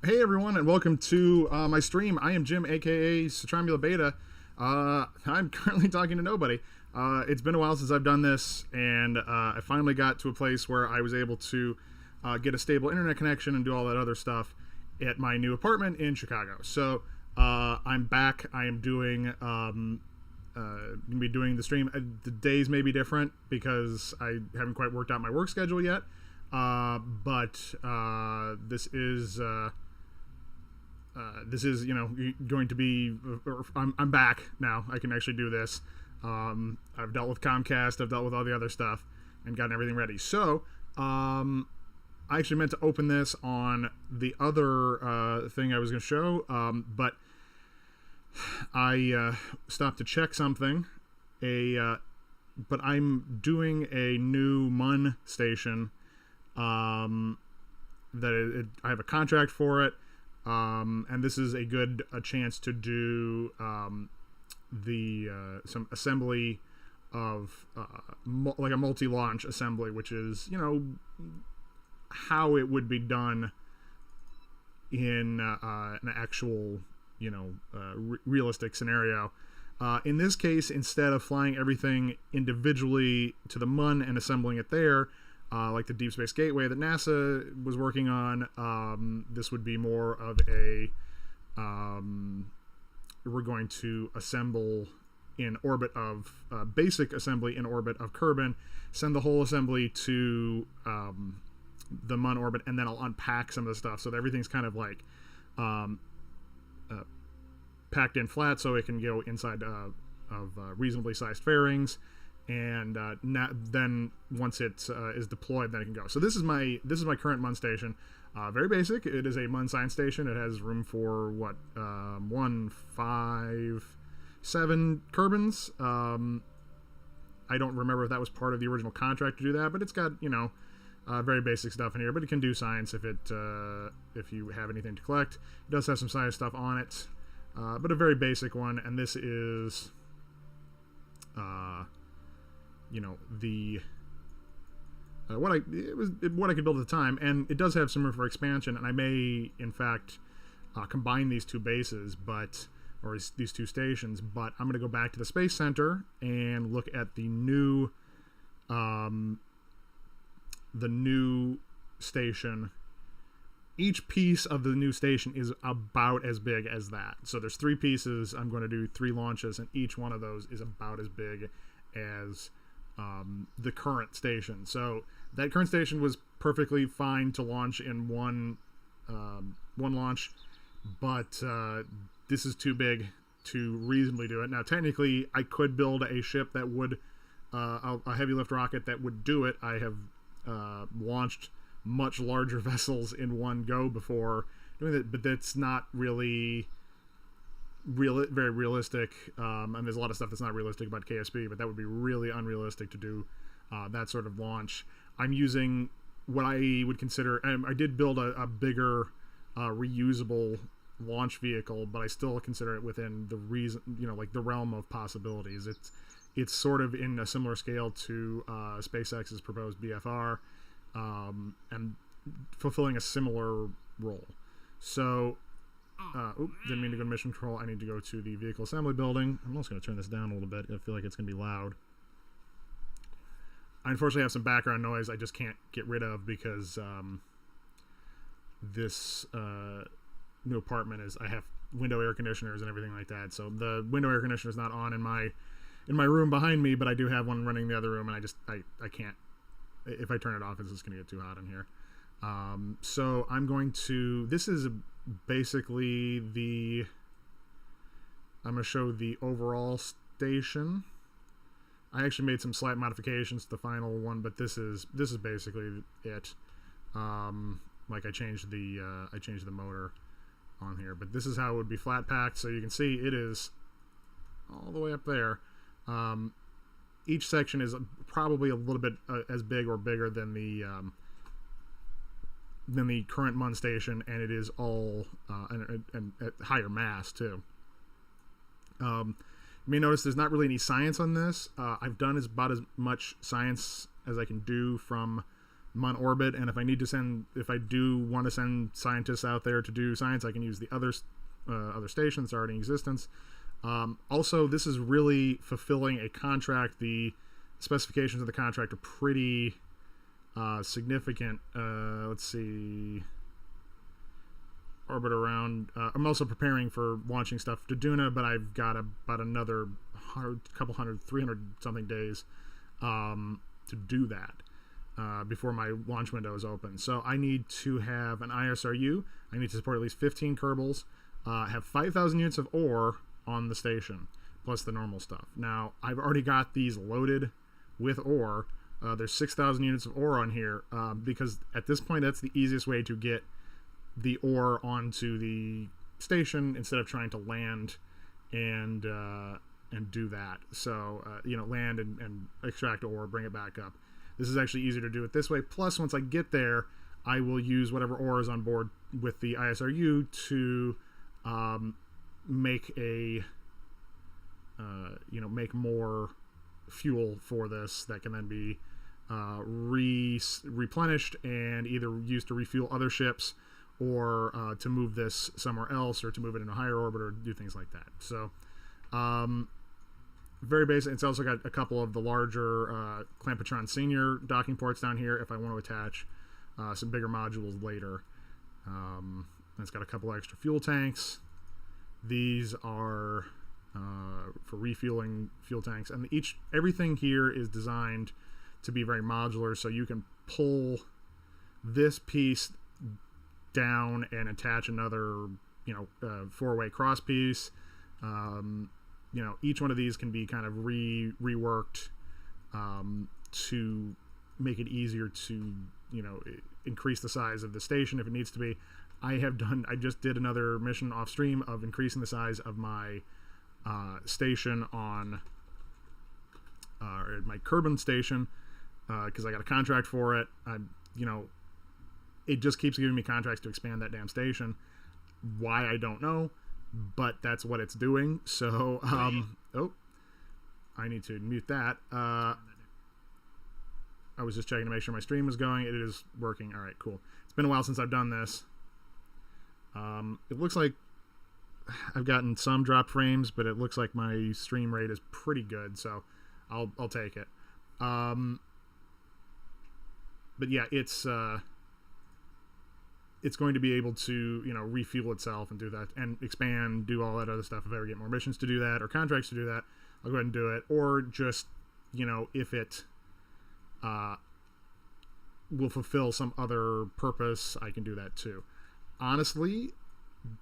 Hey everyone, and welcome to my stream. I am Jim, aka Citromula Beta. I'm currently talking to nobody. It's been a while since I've done this, and I finally got to a place where I was able to get a stable internet connection and do all that other stuff at my new apartment in Chicago. So I'm back. I am doing gonna be doing the stream. The days may be different because I haven't quite worked out my work schedule yet. But this is, going to be. I'm back now. I can actually do this. I've dealt with Comcast. I've dealt with all the other stuff, and gotten everything ready. So, I actually meant to open this on the other thing I was going to show, but I stopped to check something. But I'm doing a new MUN station. I have a contract for it. And this is a chance to do some assembly of like a multi-launch assembly, which is how it would be done in an actual realistic scenario. In this case, instead of flying everything individually to the MUN and assembling it there, like the Deep Space Gateway that NASA was working on, this would be more of a we're going to assemble in orbit of basic assembly in orbit of Kerbin, send the whole assembly to the MUN orbit, and then I'll unpack some of the stuff so that everything's kind of like packed in flat so it can go inside of reasonably sized fairings. And then once it is deployed, then it can go. So this is my current MUN station. Very basic. It is a MUN science station. It has room for 1, 5, 7 Kerbins. I don't remember if that was part of the original contract to do that, but it's got very basic stuff in here. But it can do science if you have anything to collect. It does have some science stuff on it, but a very basic one. And this is what I could build at the time, and it does have some room for expansion, and I may in fact combine these two bases, or these two stations. But I'm going to go back to the Space Center and look at the new station. Each piece of the new station is about as big as that. So there's 3 pieces. I'm going to do 3 launches, and each one of those is about as big as the current station. So that current station was perfectly fine to launch in one launch, but this is too big to reasonably do it. Now, technically, I could build a ship that would a heavy lift rocket that would do it. I have launched much larger vessels in one go before doing that, but that's not really very realistic, and there's a lot of stuff that's not realistic about KSP, but that would be really unrealistic to do that sort of launch. I'm using what I would consider, I did build a bigger reusable launch vehicle, but I still consider it within the reason, like the realm of possibilities. It's sort of in a similar scale to SpaceX's proposed BFR, and fulfilling a similar role. So didn't mean to go to mission control. I need to go to the vehicle assembly building. I'm also going to turn this down a little bit. I feel like it's going to be loud. I unfortunately have some background noise I just can't get rid of because this new apartment I have window air conditioners and everything like that. So the window air conditioner is not on in my room behind me, but I do have one running in the other room, and I can't. If I turn it off, it's just going to get too hot in here. So I'm going to. This is basically I'm going to show the overall station. I actually made some slight modifications to the final one, but this is basically it. Like I changed the motor on here, but this is how it would be flat packed. So you can see it is all the way up there. Each section is probably a little bit as big or bigger than the current MUN station, and it is all and at higher mass too. You may notice there's not really any science on this. I've done about as much science as I can do from Mun orbit, and if I do want to send scientists out there to do science, I can use the other stations already in existence. Also, this is really fulfilling a contract. The specifications of the contract are pretty significant. Let's see. Orbit around. I'm also preparing for launching stuff to Duna, but I've got about another 300 something days to do that before my launch window is open. So I need to have an ISRU. I need to support at least 15 Kerbals. Have 5,000 units of ore on the station, plus the normal stuff. Now, I've already got these loaded with ore. There's 6,000 units of ore on here because at this point, that's the easiest way to get the ore onto the station instead of trying to land and do that. So, land and extract ore, bring it back up. This is actually easier to do it this way. Plus, once I get there, I will use whatever ore is on board with the ISRU to make make more fuel for this that can then be replenished and either used to refuel other ships or to move this somewhere else or to move it in a higher orbit or do things like that. So very basic. It's also got a couple of the larger Clampetron Senior docking ports down here if I want to attach some bigger modules later. It's got a couple extra fuel tanks. These are for refueling fuel tanks, and everything here is designed to be very modular, so you can pull this piece down and attach another, four-way cross piece. Each one of these can be kind of reworked to make it easier to, increase the size of the station if it needs to be. I just did another mission off stream of increasing the size of my station on my Kerbal station because I got a contract for it. It just keeps giving me contracts to expand that damn station. Why, I don't know, but that's what it's doing. So, I need to mute that. I was just checking to make sure my stream was going. It is working. All right, cool. It's been a while since I've done this. It looks like I've gotten some drop frames, but it looks like my stream rate is pretty good, so I'll take it. But yeah, it's going to be able to refuel itself and do that and expand, do all that other stuff. If I ever get more missions to do that or contracts to do that, I'll go ahead and do it. Or just if it will fulfill some other purpose, I can do that too. Honestly,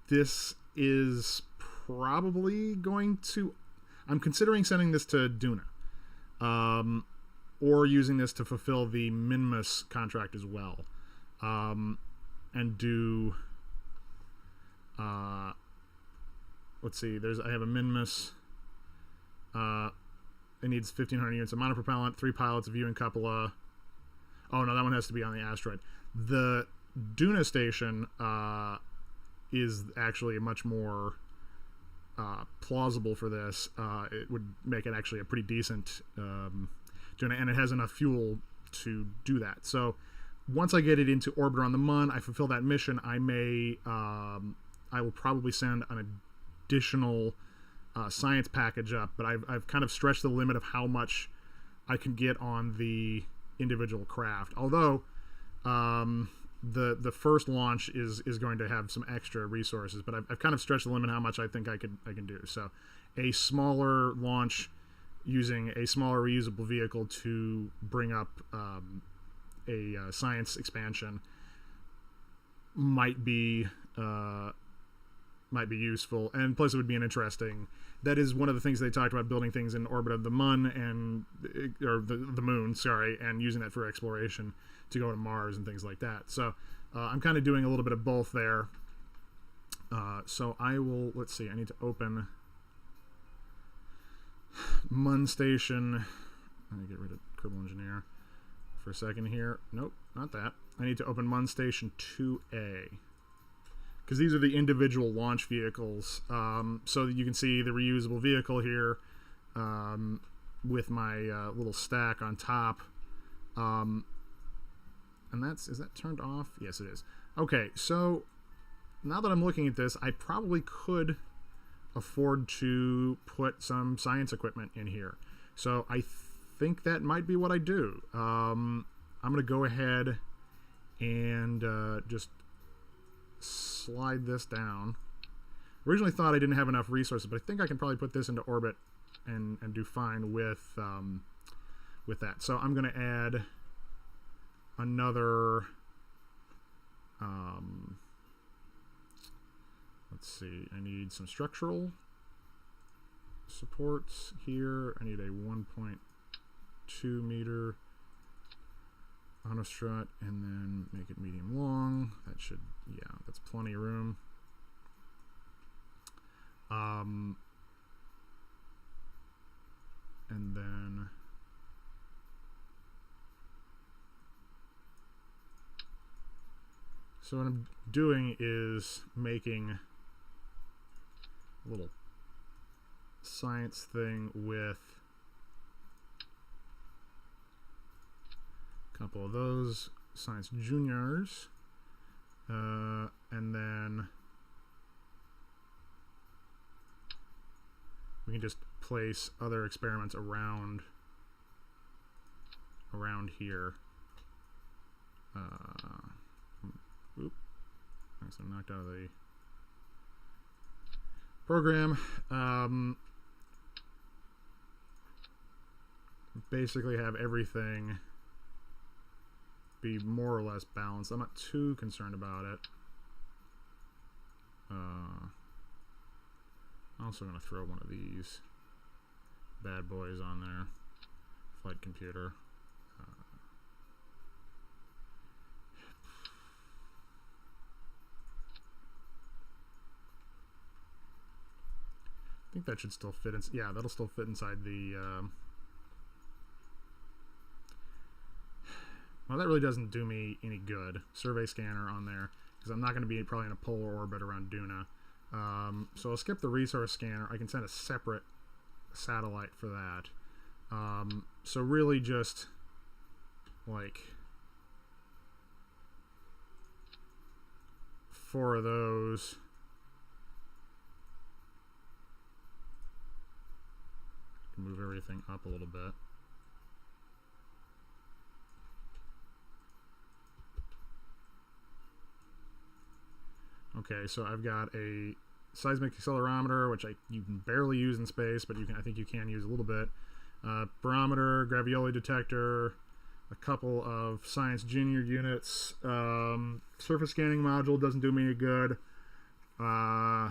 this is probably going to... I'm considering sending this to Duna. Or using this to fulfill the Minmus contract as well. And do... let's see, I have a Minmus... it needs 1,500 units of monopropellant, 3 pilots, a view and cupola. Oh, no, that one has to be on the asteroid. The Duna station is actually much more plausible for this. It would make it actually a pretty decent Duna, and it has enough fuel to do that. So once I get it into orbit around the Mun, I fulfill that mission, I will probably send an additional science package up, but I've kind of stretched the limit of how much I can get on the individual craft. Although the first launch is going to have some extra resources, but I've kind of stretched the limit how much I think I can do. So a smaller launch using a smaller reusable vehicle to bring up a science expansion might be useful, and plus it would be an interesting... That is one of the things they talked about, building things in orbit of the Mun or the Moon, sorry, and using that for exploration to go to Mars and things like that. So I'm kind of doing a little bit of both there. So I will, let's see, I need to open Mun Station. Let me get rid of Kerbal Engineer for a second here. Nope, not that. I need to open Mun Station 2A. Because these are the individual launch vehicles. So you can see the reusable vehicle here with my little stack on top. and is that turned off? Yes, it is. Okay, so now that I'm looking at this, I probably could afford to put some science equipment in here. So I think that might be what I do. I'm going to go ahead and just slide this down. Originally thought I didn't have enough resources, but I think I can probably put this into orbit and do fine with that. So I'm going to add another... let's see, I need some structural supports here. I need a 1.2 meter autostrut and then make it medium long. That should, yeah, that's plenty of room. And then so what I'm doing is making a little science thing with a couple of those science juniors, and then we can just place other experiments around here. Oop. So I'm knocked out of the program. Basically have everything be more or less balanced. I'm not too concerned about it. I'm also going to throw one of these bad boys on there. Flight computer. I think that should still fit in. Yeah, that'll still fit inside the well, that really doesn't do me any good. Survey scanner on there, because I'm not going to be probably in a polar orbit around Duna. So I'll skip the resource scanner. I can send a separate satellite for that. So really just like 4 of those. Move everything up a little bit. Okay, so I've got a seismic accelerometer, which you can barely use in space, but I think you can use a little bit. Barometer, gravioli detector, a couple of science junior units. Surface scanning module doesn't do me any good. Yeah,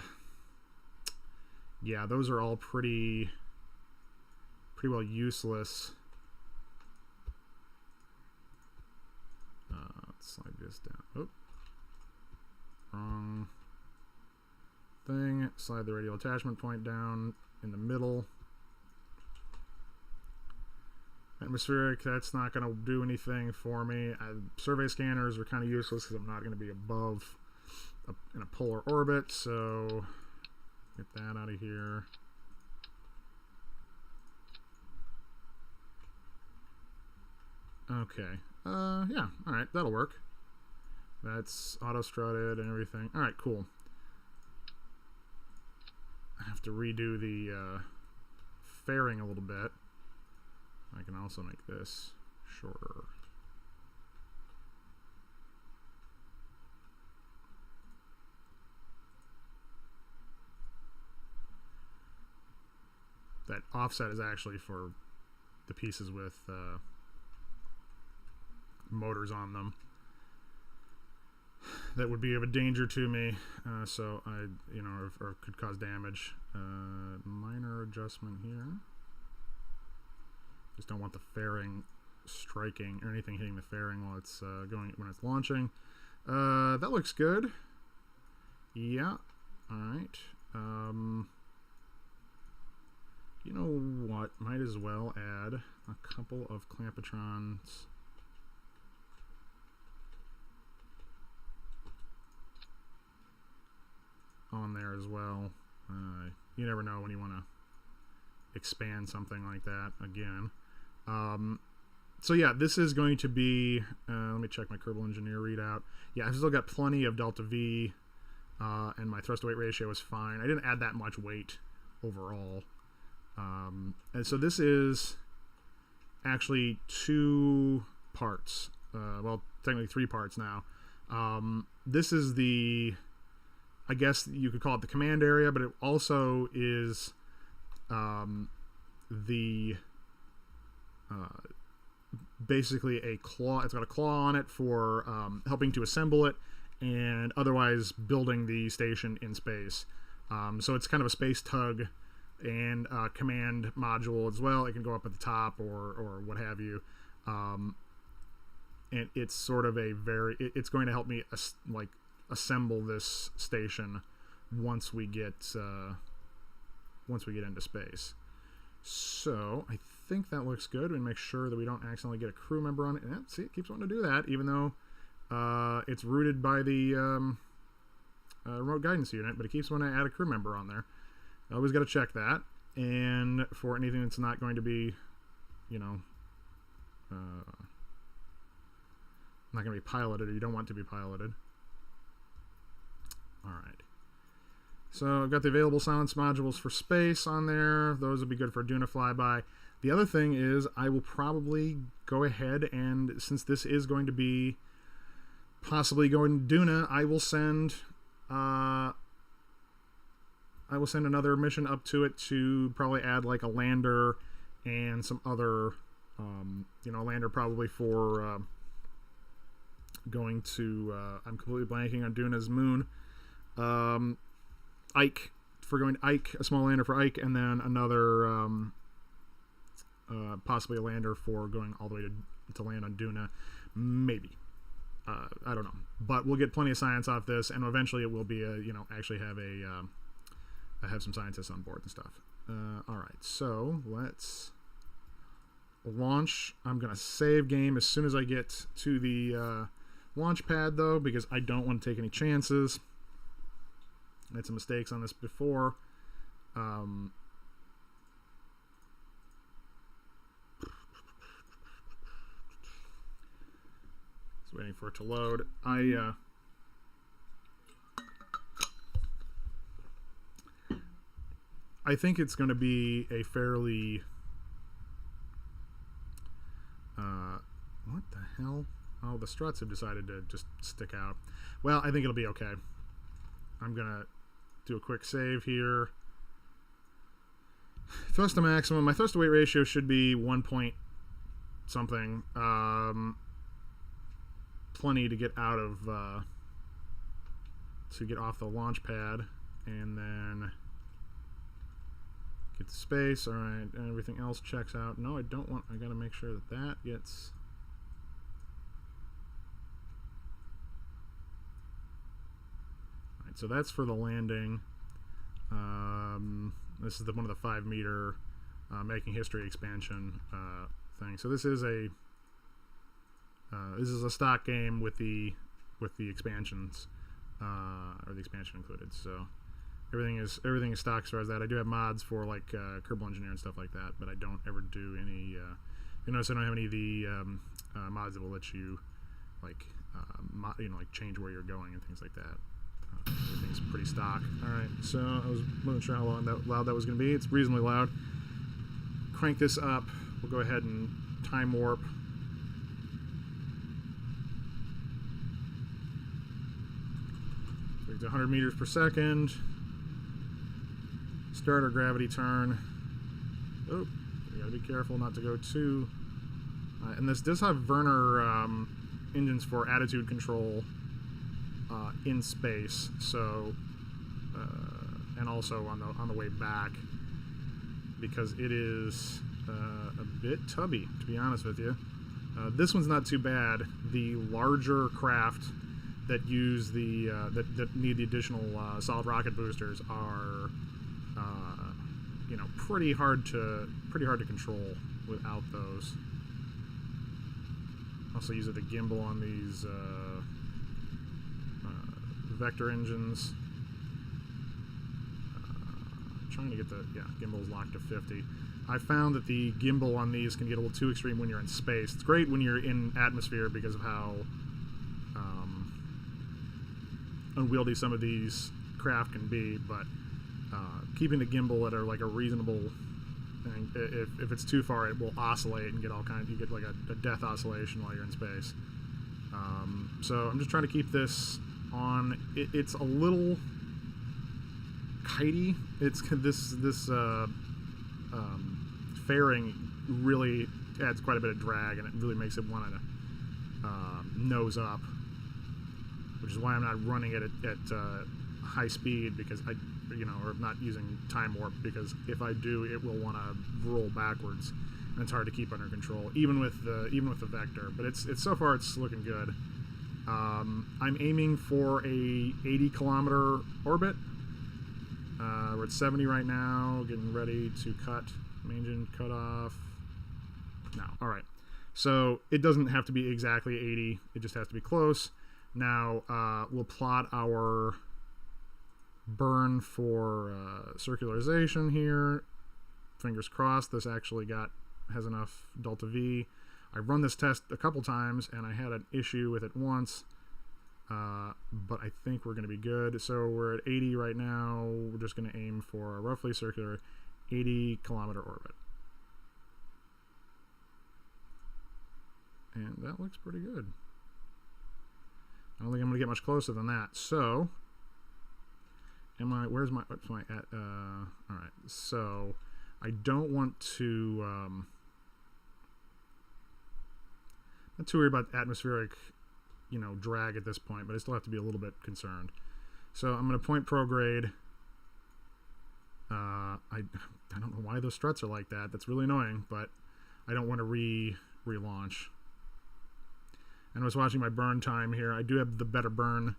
those are all pretty well useless. Let's slide this down. Oh, wrong thing. Slide the radial attachment point down in the middle. Atmospheric, that's not going to do anything for me. Survey scanners are kind of useless because I'm not going to be above in a polar orbit, so get that out of here. Okay. Yeah. All right. That'll work. That's auto-strutted and everything. All right. Cool. I have to redo the fairing a little bit. I can also make this shorter. That offset is actually for the pieces with motors on them that would be of a danger to me, so I, or could cause damage. Minor adjustment here. Just don't want the fairing striking or anything hitting the fairing while it's when it's launching. That looks good. Yeah. All right. You know what? Might as well add a couple of clampetrons. On there as well. You never know when you want to expand something like that again. So yeah, this is going to be, let me check my Kerbal Engineer readout. Yeah, I've still got plenty of delta V, and my thrust to weight ratio is fine. I didn't add that much weight overall. And so this is actually 2 parts. Well, technically 3 parts now. This is the, I guess you could call it the command area, but it also is the basically a claw. It's got a claw on it for helping to assemble it and otherwise building the station in space. So it's kind of a space tug and command module as well. It can go up at the top or what have you. And it's sort of a very, it's going to help me like assemble this station once we get into space. So I think that looks good. We make sure that we don't accidentally get a crew member on it. Yeah, see, it keeps wanting to do that, even though it's rooted by the remote guidance unit, but it keeps wanting to add a crew member on there. I always got to check that. And for anything that's not going to be, you know, not going to be piloted, or you don't want to be piloted. All right. So I've got the available silence modules for space on there. Those would be good for Duna flyby. The other thing is I will probably go ahead and, since this is going to be possibly going to Duna, I will send another mission up to it to probably add like a lander and some other, you know, a lander probably for going to, I'm completely blanking on Duna's moon. Ike, for going to Ike, a small lander for Ike, and then another, possibly a lander for going all the way to land on Duna. Maybe. I don't know. But we'll get plenty of science off this, and eventually it will be a, you know, actually have have some scientists on board and stuff. All right, so let's launch. I'm going to save game as soon as I get to the launch pad, though, because I don't want to take any chances. I made some mistakes on this before. Just waiting for it to load. I think it's going to be a fairly... what the hell? Oh, the struts have decided to just stick out. Well, I think it'll be okay. I'm going to do a quick save here. Thrust to maximum. My thrust to weight ratio should be 1 point something. Plenty to get out of... to get off the launch pad. And then... get to space. Alright, everything else checks out. No, I don't want... I gotta make sure that that gets... Alright, so that's for the landing. This is one of the 5 meter making history expansion thing. So this is a stock game with the expansions, or the expansion included. So everything is stock as far as that. I do have mods for like Kerbal Engineer and stuff like that, but I don't ever do any. You notice I don't have any of the mods that will let you like like change where you're going and things like that. Everything's pretty stock. Alright, so I wasn't sure how loud that was going to be. It's reasonably loud. Crank this up. We'll go ahead and time warp. So we get to 100 meters per second. Start our gravity turn. Oh, we gotta be careful not to go too... and this does have Werner engines for attitude control in space, so and also on the way back, because it is a bit tubby, to be honest with you. This one's not too bad. The larger craft that use the that need the additional solid rocket boosters are pretty hard to control without those. Also use the gimbal on these vector engines. Trying to get the gimbal's locked to 50. I found that the gimbal on these can get a little too extreme when you're in space. It's great when you're in atmosphere because of how unwieldy some of these craft can be, but keeping the gimbal at like a reasonable thing, if it's too far, it will oscillate and get all kinds. You get like a death oscillation while you're in space. So I'm just trying to keep this on. It's a little kitey. It's this fairing really adds quite a bit of drag, and it really makes it want to nose up, which is why I'm not running it at high speed, because or not using time warp, because if I do, it will want to roll backwards, and it's hard to keep under control, even with the vector. But it's so far it's looking good. I'm aiming for a 80-kilometer orbit. We're at 70 right now, getting ready to cut. Main engine cut off. No. All right. So it doesn't have to be exactly 80. It just has to be close. Now we'll plot our burn for circularization here. Fingers crossed this actually has enough delta V. I run this test a couple times and I had an issue with it once, but I think we're going to be good. So we're at 80 right now. We're just going to aim for a roughly circular 80-kilometer orbit. And that looks pretty good. I don't think I'm going to get much closer than that. So, what's my at? All right. So, I don't want to, not too worried about atmospheric, drag at this point, but I still have to be a little bit concerned. So, I'm going to point prograde. I don't know why those struts are like that. That's really annoying, but I don't want to relaunch. And I was watching my burn time here. I do have the better burn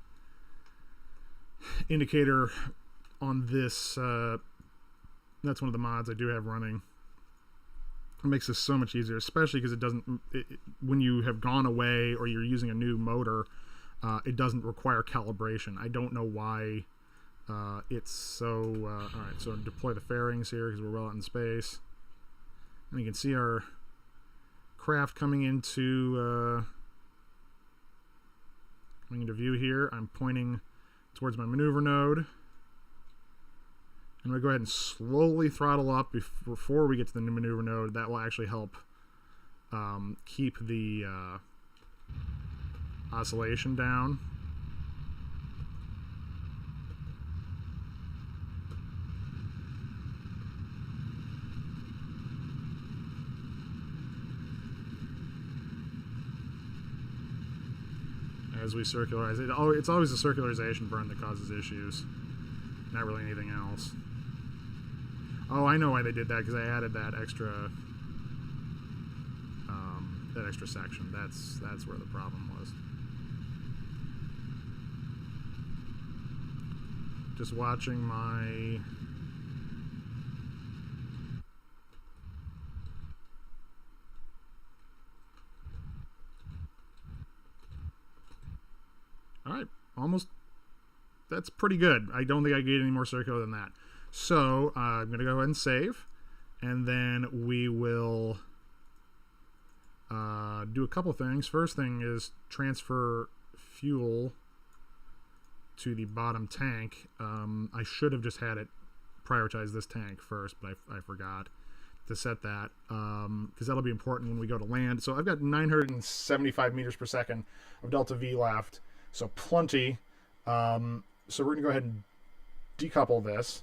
indicator on this. That's one of the mods I do have running. It makes this so much easier, especially because it doesn't, when you have gone away or you're using a new motor, it doesn't require calibration. I don't know why it's so. All right, so deploy the fairings here because we're well out in space. And you can see our craft coming into view here. I'm pointing towards my maneuver node. I'm going to go ahead and slowly throttle up before we get to the new maneuver node. That will actually help keep the oscillation down. As we circularize it, it's always the circularization burn that causes issues, not really anything else. Oh, I know why they did that, because I added that extra section. That's where the problem was. Just watching my Alright, almost. That's pretty good. I don't think I get any more circular than that. So, I'm going to go ahead and save. And then we will do a couple things. First thing is transfer fuel to the bottom tank. I should have just had it prioritize this tank first, but I forgot to set that, because that'll be important when we go to land. So I've got 975 meters per second of delta V left. So plenty. So we're going to go ahead and decouple this.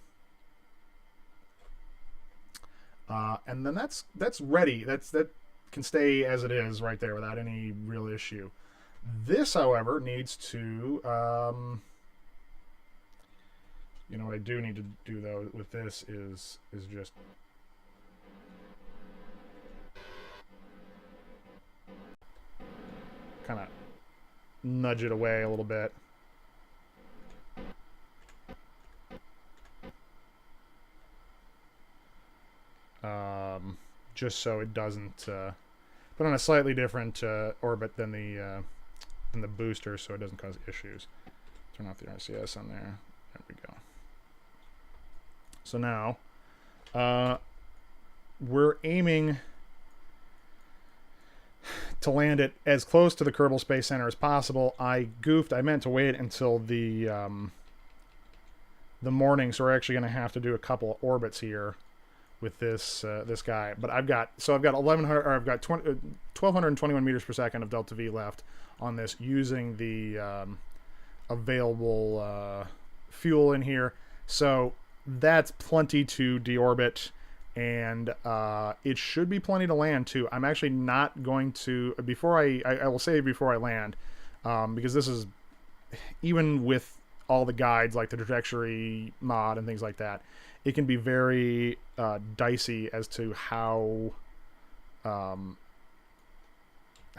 And then that's ready. That can stay as it is right there without any real issue. This, however, needs to... what I do need to do, though, with this is just... kind of nudge it away a little bit. Just so it doesn't put on a slightly different orbit than the booster, so it doesn't cause issues. Turn off the RCS on there. There we go. So now we're aiming to land it as close to the Kerbal Space Center as possible. I goofed. I meant to wait until the morning, so we're actually going to have to do a couple of orbits here with this this guy. But I've got 1221 meters per second of delta V left on this using the available fuel in here. So that's plenty to deorbit, and it should be plenty to land too. I'm actually not going to, I will say before I land, because this is, even with all the guides like the trajectory mod and things like that, it can be very dicey as to how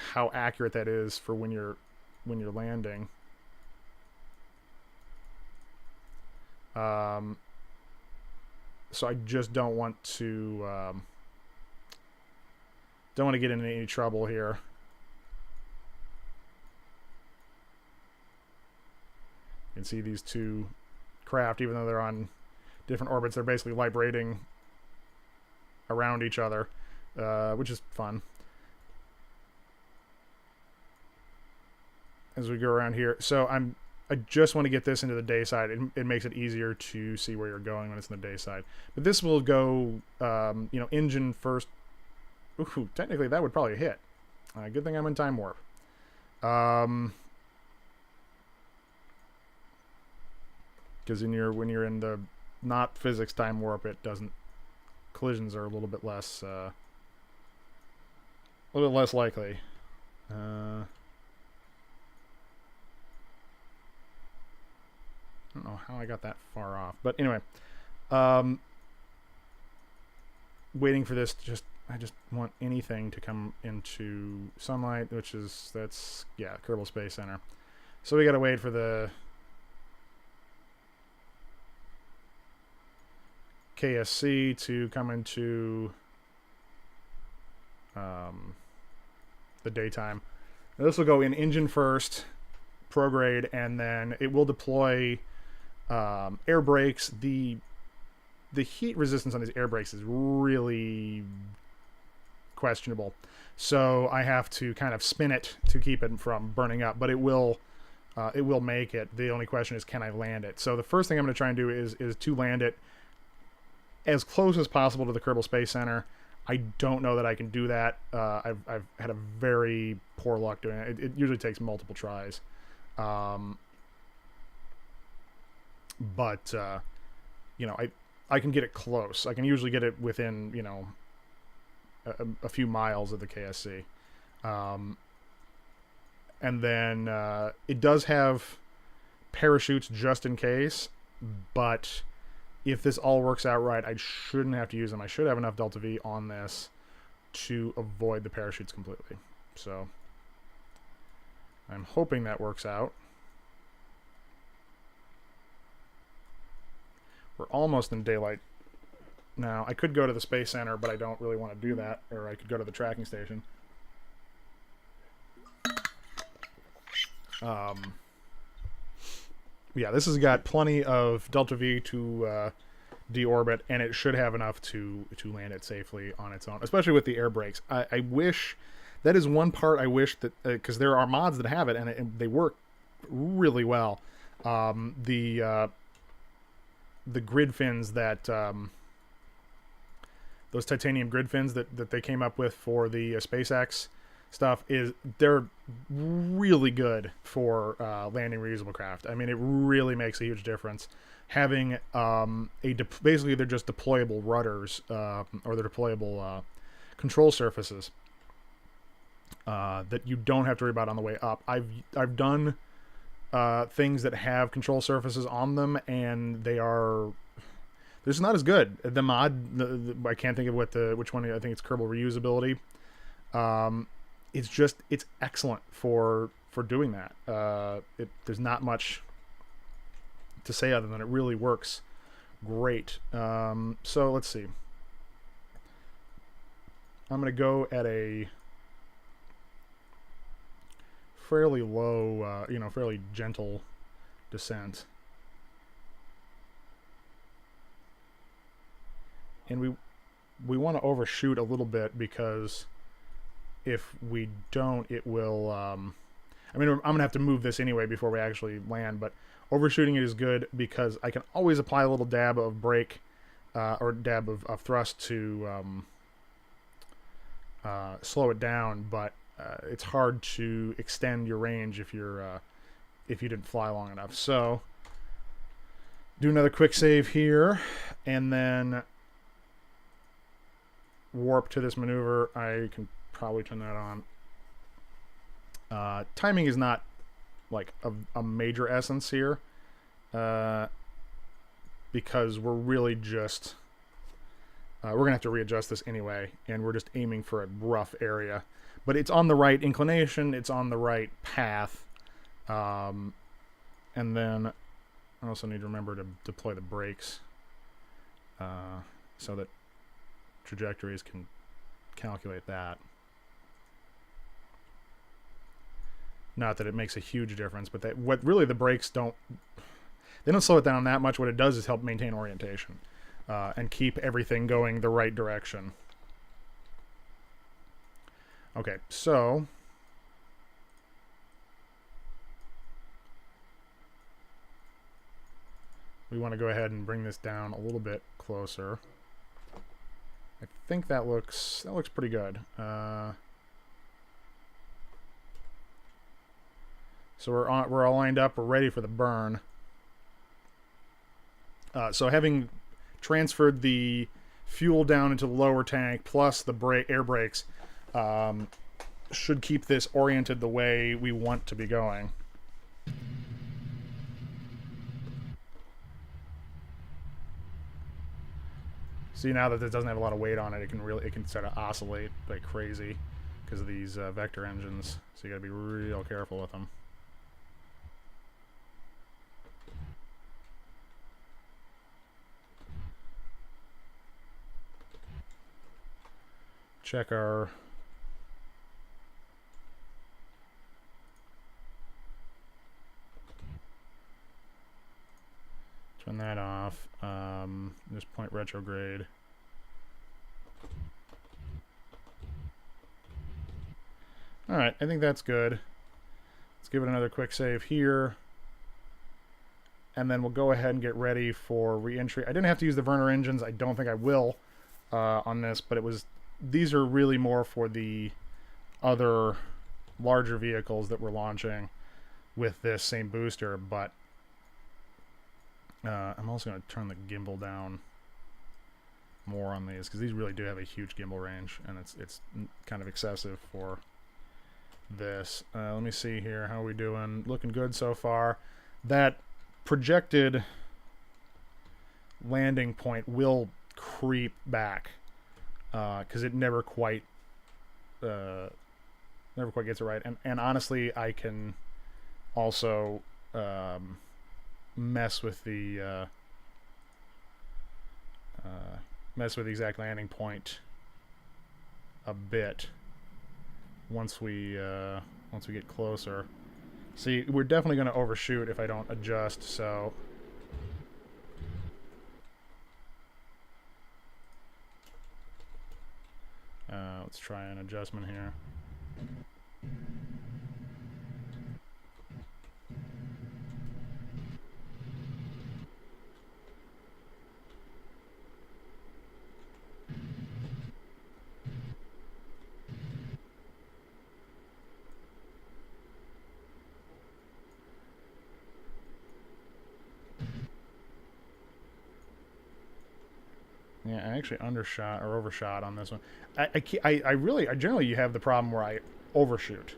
accurate that is for when you're landing. So I just don't want to get into any trouble here. You can see these two craft, even though they're on different orbits, they're basically vibrating around each other, which is fun. As we go around here, so I just want to get this into the day side. It makes it easier to see where you're going when it's in the day side. But this will go, engine first. Ooh, technically that would probably hit. Good thing I'm in time warp. Because when you're in the not physics time warp, it doesn't. Collisions are a little bit less likely. I don't know how I got that far off, but anyway, waiting for this. I just want anything to come into sunlight, that's Kerbal Space Center. So we got to wait for the KSC to come into the daytime. Now this will go in engine first, prograde, and then it will deploy air brakes. The heat resistance on these air brakes is really questionable, so I have to kind of spin it to keep it from burning up, but it will make it. The only question is, can I land it? So the first thing I'm going to try and do is to land it as close as possible to the Kerbal Space Center. I don't know that I can do that. I've had a very poor luck doing it. It usually takes multiple tries. But I can get it close. I can usually get it within, a few miles of the KSC. And then it does have parachutes just in case, but if this all works out right, I shouldn't have to use them. I should have enough delta V on this to avoid the parachutes completely. So I'm hoping that works out. We're almost in daylight now. I could go to the Space Center, but I don't really want to do that. Or I could go to the tracking station. Yeah, this has got plenty of delta V to deorbit, and it should have enough to land it safely on its own, especially with the air brakes. I wish, that is one part I wish that, because there are mods that have it, and they work really well. The grid fins that, those titanium grid fins that they came up with for the SpaceX stuff, they're really good for landing reusable craft. I mean, it really makes a huge difference. Having basically they're just deployable rudders, or they're deployable control surfaces that you don't have to worry about on the way up. I've done things that have control surfaces on them, and they're just not as good. The mod, I can't think of which one. I think it's Kerbal Reusability. It's excellent for doing that. There's not much to say other than it really works great. So let's see. I'm going to go at a fairly low, fairly gentle descent. And we want to overshoot a little bit, because if we don't, it will... I mean, I'm going to have to move this anyway before we actually land, but overshooting it is good because I can always apply a little dab of brake or dab of thrust to slow it down, but it's hard to extend your range if you didn't fly long enough. So do another quick save here, and then warp to this maneuver. I can probably turn that on. Timing is not like a major essence here, because we're really just we're gonna have to readjust this anyway, and we're just aiming for a rough area, but it's on the right inclination, it's on the right path, and then I also need to remember to deploy the brakes so that Trajectories can calculate that. Not that it makes a huge difference, but what really the brakes don't slow it down that much. What it does is help maintain orientation and keep everything going the right direction. Okay, so we want to go ahead and bring this down a little bit closer. I think that looks pretty good. So we're all lined up. We're ready for the burn. So having transferred the fuel down into the lower tank plus the air brakes should keep this oriented the way we want to be going. See, now that this doesn't have a lot of weight on it, it can sort of oscillate like crazy because of these vector engines. So you got to be real careful with them. Check our turn that off. Just point retrograde. All right, I think that's good. Let's give it another quick save here, and then we'll go ahead and get ready for re-entry. I didn't have to use the Werner engines. I don't think I will on this, but these are really more for the other larger vehicles that we're launching with this same booster, but I'm also going to turn the gimbal down more on these because these really do have a huge gimbal range, and it's kind of excessive for this. Let me see here. How are we doing? Looking good so far. That projected landing point will creep back because it never quite gets it right. And honestly, I can also mess with the exact landing point a bit once we get closer. See, we're definitely going to overshoot if I don't adjust, so let's try an adjustment here. Yeah, I actually undershot or overshot on this one. I generally you have the problem where I overshoot.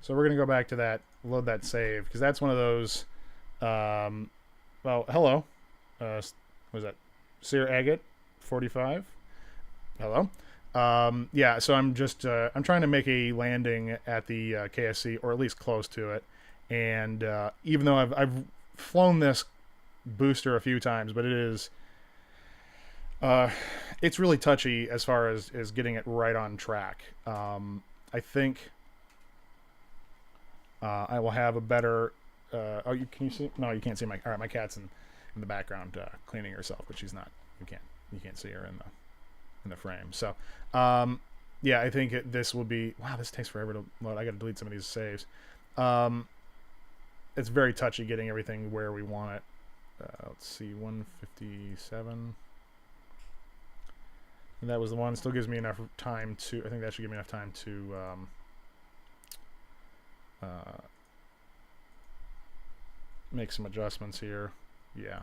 So we're going to go back to that, load that save, because that's one of those, well, hello. Was that Sear Agate 45? Hello. Yeah, so I'm just I'm trying to make a landing at the KSC, or at least close to it. And even though I've flown this booster a few times, but it is Uh, it's really touchy as far as getting it right on track. I think I will have a better. Can you see? No, you can't see my. All right, my cat's in the background cleaning herself, but she's not. You can't see her in the frame. So, yeah, I think this will be. Wow, this takes forever to load. I got to delete some of these saves. It's very touchy getting everything where we want it. Let's see, 157. And that was the one. Still gives me enough time to. I think that should give me enough time to. Make some adjustments here. Yeah.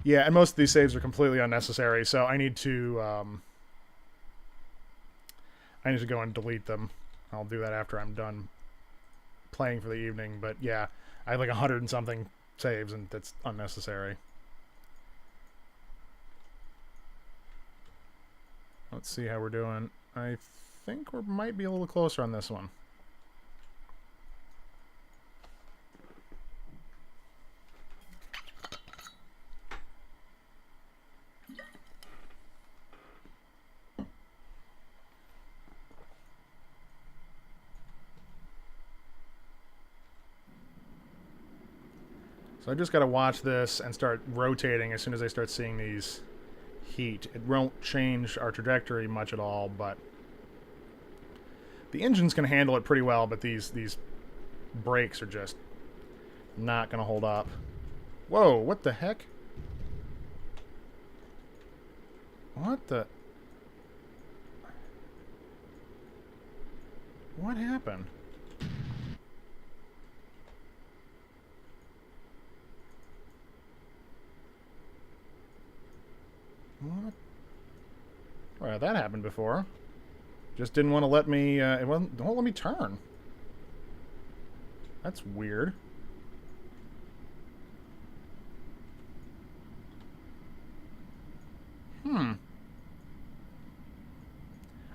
Yeah, and most of these saves are completely unnecessary, so I need to go and delete them. I'll do that after I'm done playing for the evening, but yeah, I have like 100 and something saves, and that's unnecessary. Let's see how we're doing. I think we might be a little closer on this one. So I just got to watch this and start rotating as soon as I start seeing these heat. It won't change our trajectory much at all, but the engine's going to handle it pretty well, but these brakes are just not going to hold up. Whoa, what the heck? What the... What happened? What? Well, that happened before. Just didn't want to let me, it won't let me turn. That's weird.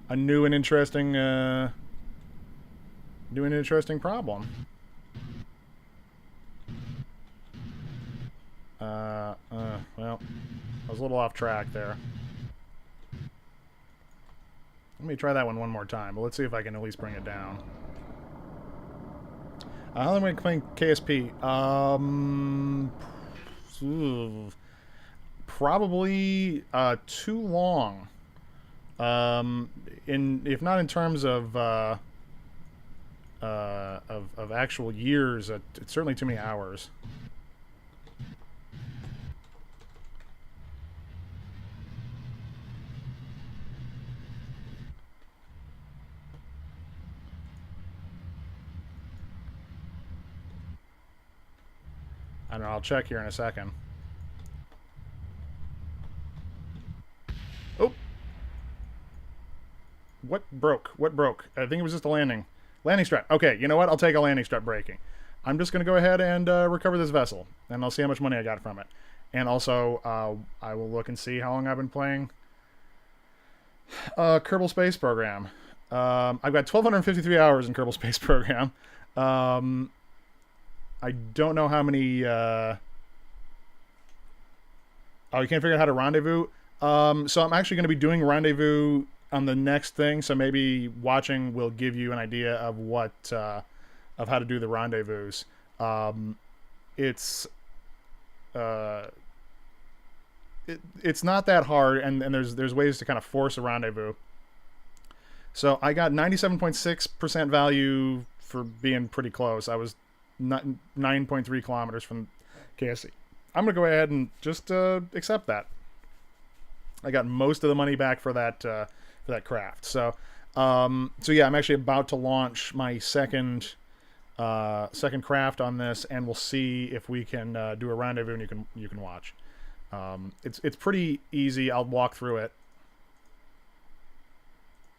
A new and interesting problem. Well, I was a little off track there. Let me try that one more time, but let's see if I can at least bring it down. How am I playing KSP? Probably too long. If not in terms of actual years, it's certainly too many hours. I don't know, I'll check here in a second. Oh! What broke? What broke? I think it was just a landing. Landing strut. Okay, you know what? I'll take a landing strut breaking. I'm just going to go ahead and recover this vessel, and I'll see how much money I got from it. And also, I will look and see how long I've been playing Kerbal Space Program. I've got 1,253 hours in Kerbal Space Program. I don't know how many... Oh, you can't figure out how to rendezvous? So I'm actually going to be doing rendezvous on the next thing, so maybe watching will give you an idea of what... of how to do the rendezvous. It's not that hard, and there's ways to kind of force a rendezvous. So I got 97.6% value for being pretty close. I was 9.3 kilometers from KSC. I'm gonna go ahead and just accept that. I got most of the money back for that craft. So yeah, I'm actually about to launch my second craft on this, and we'll see if we can do a rendezvous, and you can watch. It's pretty easy. I'll walk through it.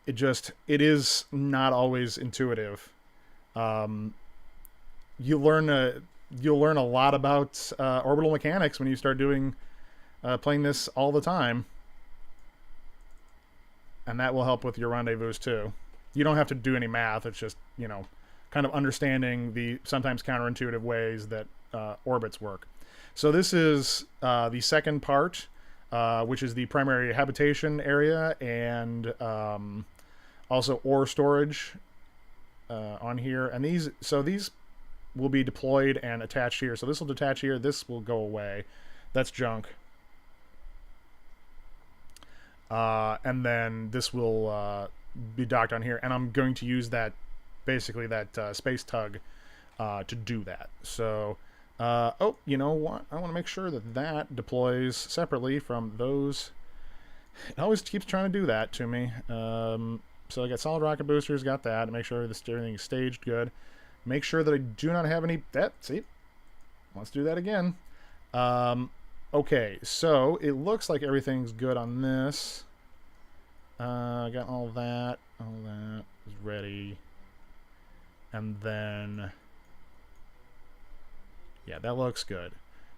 It is not always intuitive. You'll learn a lot about orbital mechanics when you start playing this all the time, and that will help with your rendezvous too. You don't have to do any math. It's just, kind of understanding the sometimes counterintuitive ways that orbits work. So this is the second part, which is the primary habitation area and also ore storage on here. And these will be deployed and attached here. So this will detach here. This will go away. That's junk. And then this will be docked on here. And I'm going to use that, basically that space tug to do that. So, oh, you know what? I want to make sure that that deploys separately from those. It always keeps trying to do that to me. So I got solid rocket boosters, got that. To make sure everything is staged good. Make sure that I do not have any... see? Let's do that again. Okay, so it looks like everything's good on this. I got all that is ready. And then... yeah, that looks good.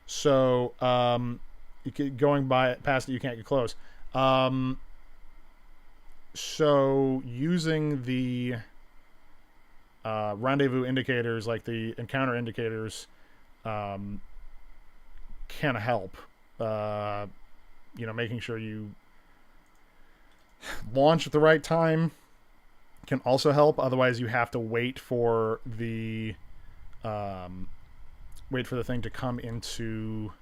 So, going past it, you can't get close. So, using the rendezvous indicators, like the encounter indicators, can help. You know, making sure you launch at the right time can also help. Otherwise, you have to wait for the thing to come into.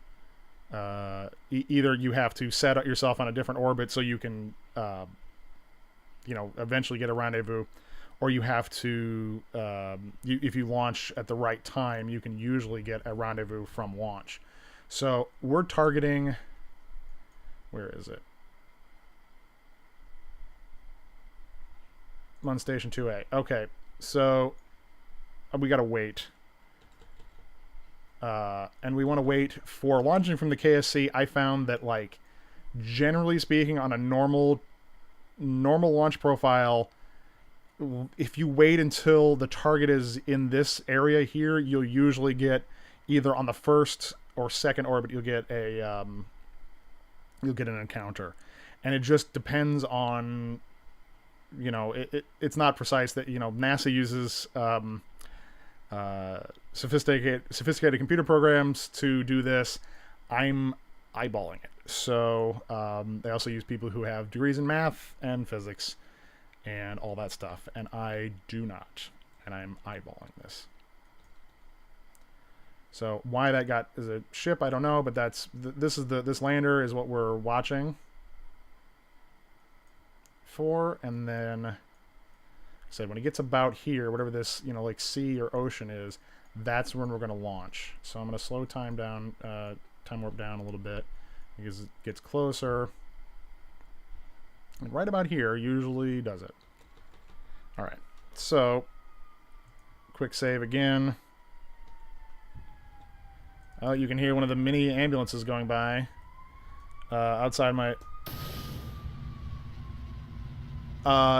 Either you have to set yourself on a different orbit so you can, you know, eventually get a rendezvous, or you have to, if you launch at the right time, you can usually get a rendezvous from launch. So we're targeting, where is it? I'm on station 2A. Okay, so we gotta wait. And we want to wait for launching from the KSC. I found that, like, generally speaking, on a normal launch profile, if you wait until the target is in this area here, you'll usually get either on the first or second orbit, you'll get an encounter. And it just depends on, you know, it's not precise. That, you know, NASA uses sophisticated computer programs to do this. I'm eyeballing it. So they also use people who have degrees in math and physics and all that stuff, and I do not, and I'm eyeballing this. So why that got is a ship, I don't know, but that's this lander is what we're watching for. And then I said when it gets about here, whatever this, you know, like sea or ocean is, that's when we're going to launch. So I'm going to slow time warp down a little bit because it gets closer. And right about here usually does it. All right, so quick save again. Oh, you can hear one of the mini ambulances going by outside my...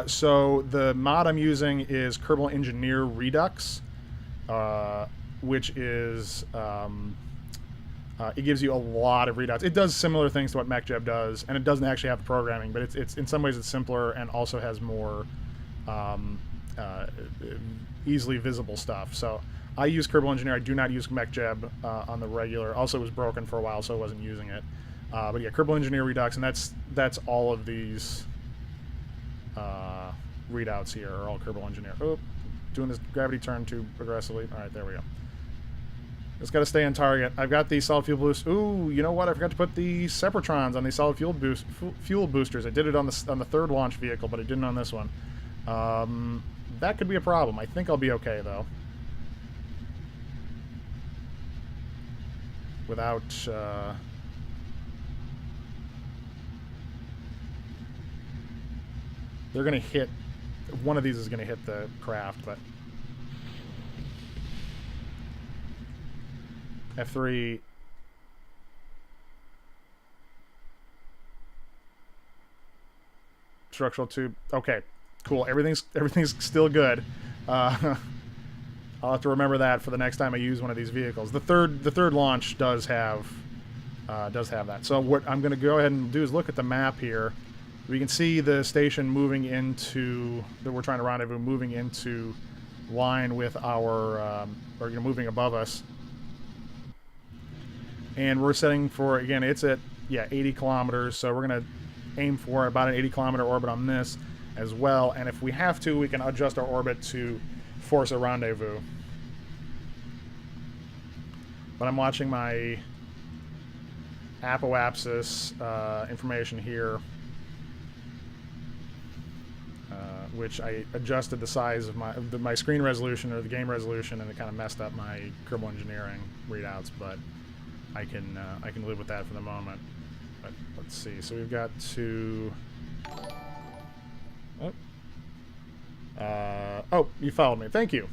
so the mod I'm using is Kerbal Engineer Redux, which is... it gives you a lot of readouts. It does similar things to what MechJeb does, and it doesn't actually have the programming, but it's in some ways it's simpler and also has more easily visible stuff. So I use Kerbal Engineer. I do not use MechJeb on the regular. Also, it was broken for a while, so I wasn't using it. But yeah, Kerbal Engineer Redux, and that's all of these readouts here are all Kerbal Engineer. Oh, doing this gravity turn too aggressively. All right, there we go. Just got to stay on target. I've got these solid fuel boosters. Ooh, you know what? I forgot to put the Separatrons on these solid fuel boosters. I did it on the third launch vehicle, but I didn't on this one. That could be a problem. I think I'll be okay, though. Without... they're going to hit... one of these is going to hit the craft, but... F3... structural tube. Okay, cool. Everything's still good. I'll have to remember that for the next time I use one of these vehicles. The third launch does have that. So what I'm going to go ahead and do is look at the map here. We can see the station moving into that we're trying to rendezvous, moving into line with our, or moving above us. And we're setting for, again, it's at, 80 kilometers. So we're going to aim for about an 80 kilometer orbit on this as well. And if we have to, we can adjust our orbit to force a rendezvous. But I'm watching my apoapsis information here, which I adjusted the size of my screen resolution, or the game resolution, and it kind of messed up my Kerbal Engineering readouts. But I can live with that for the moment. But let's see. So we've got to. Oh, you followed me. Thank you.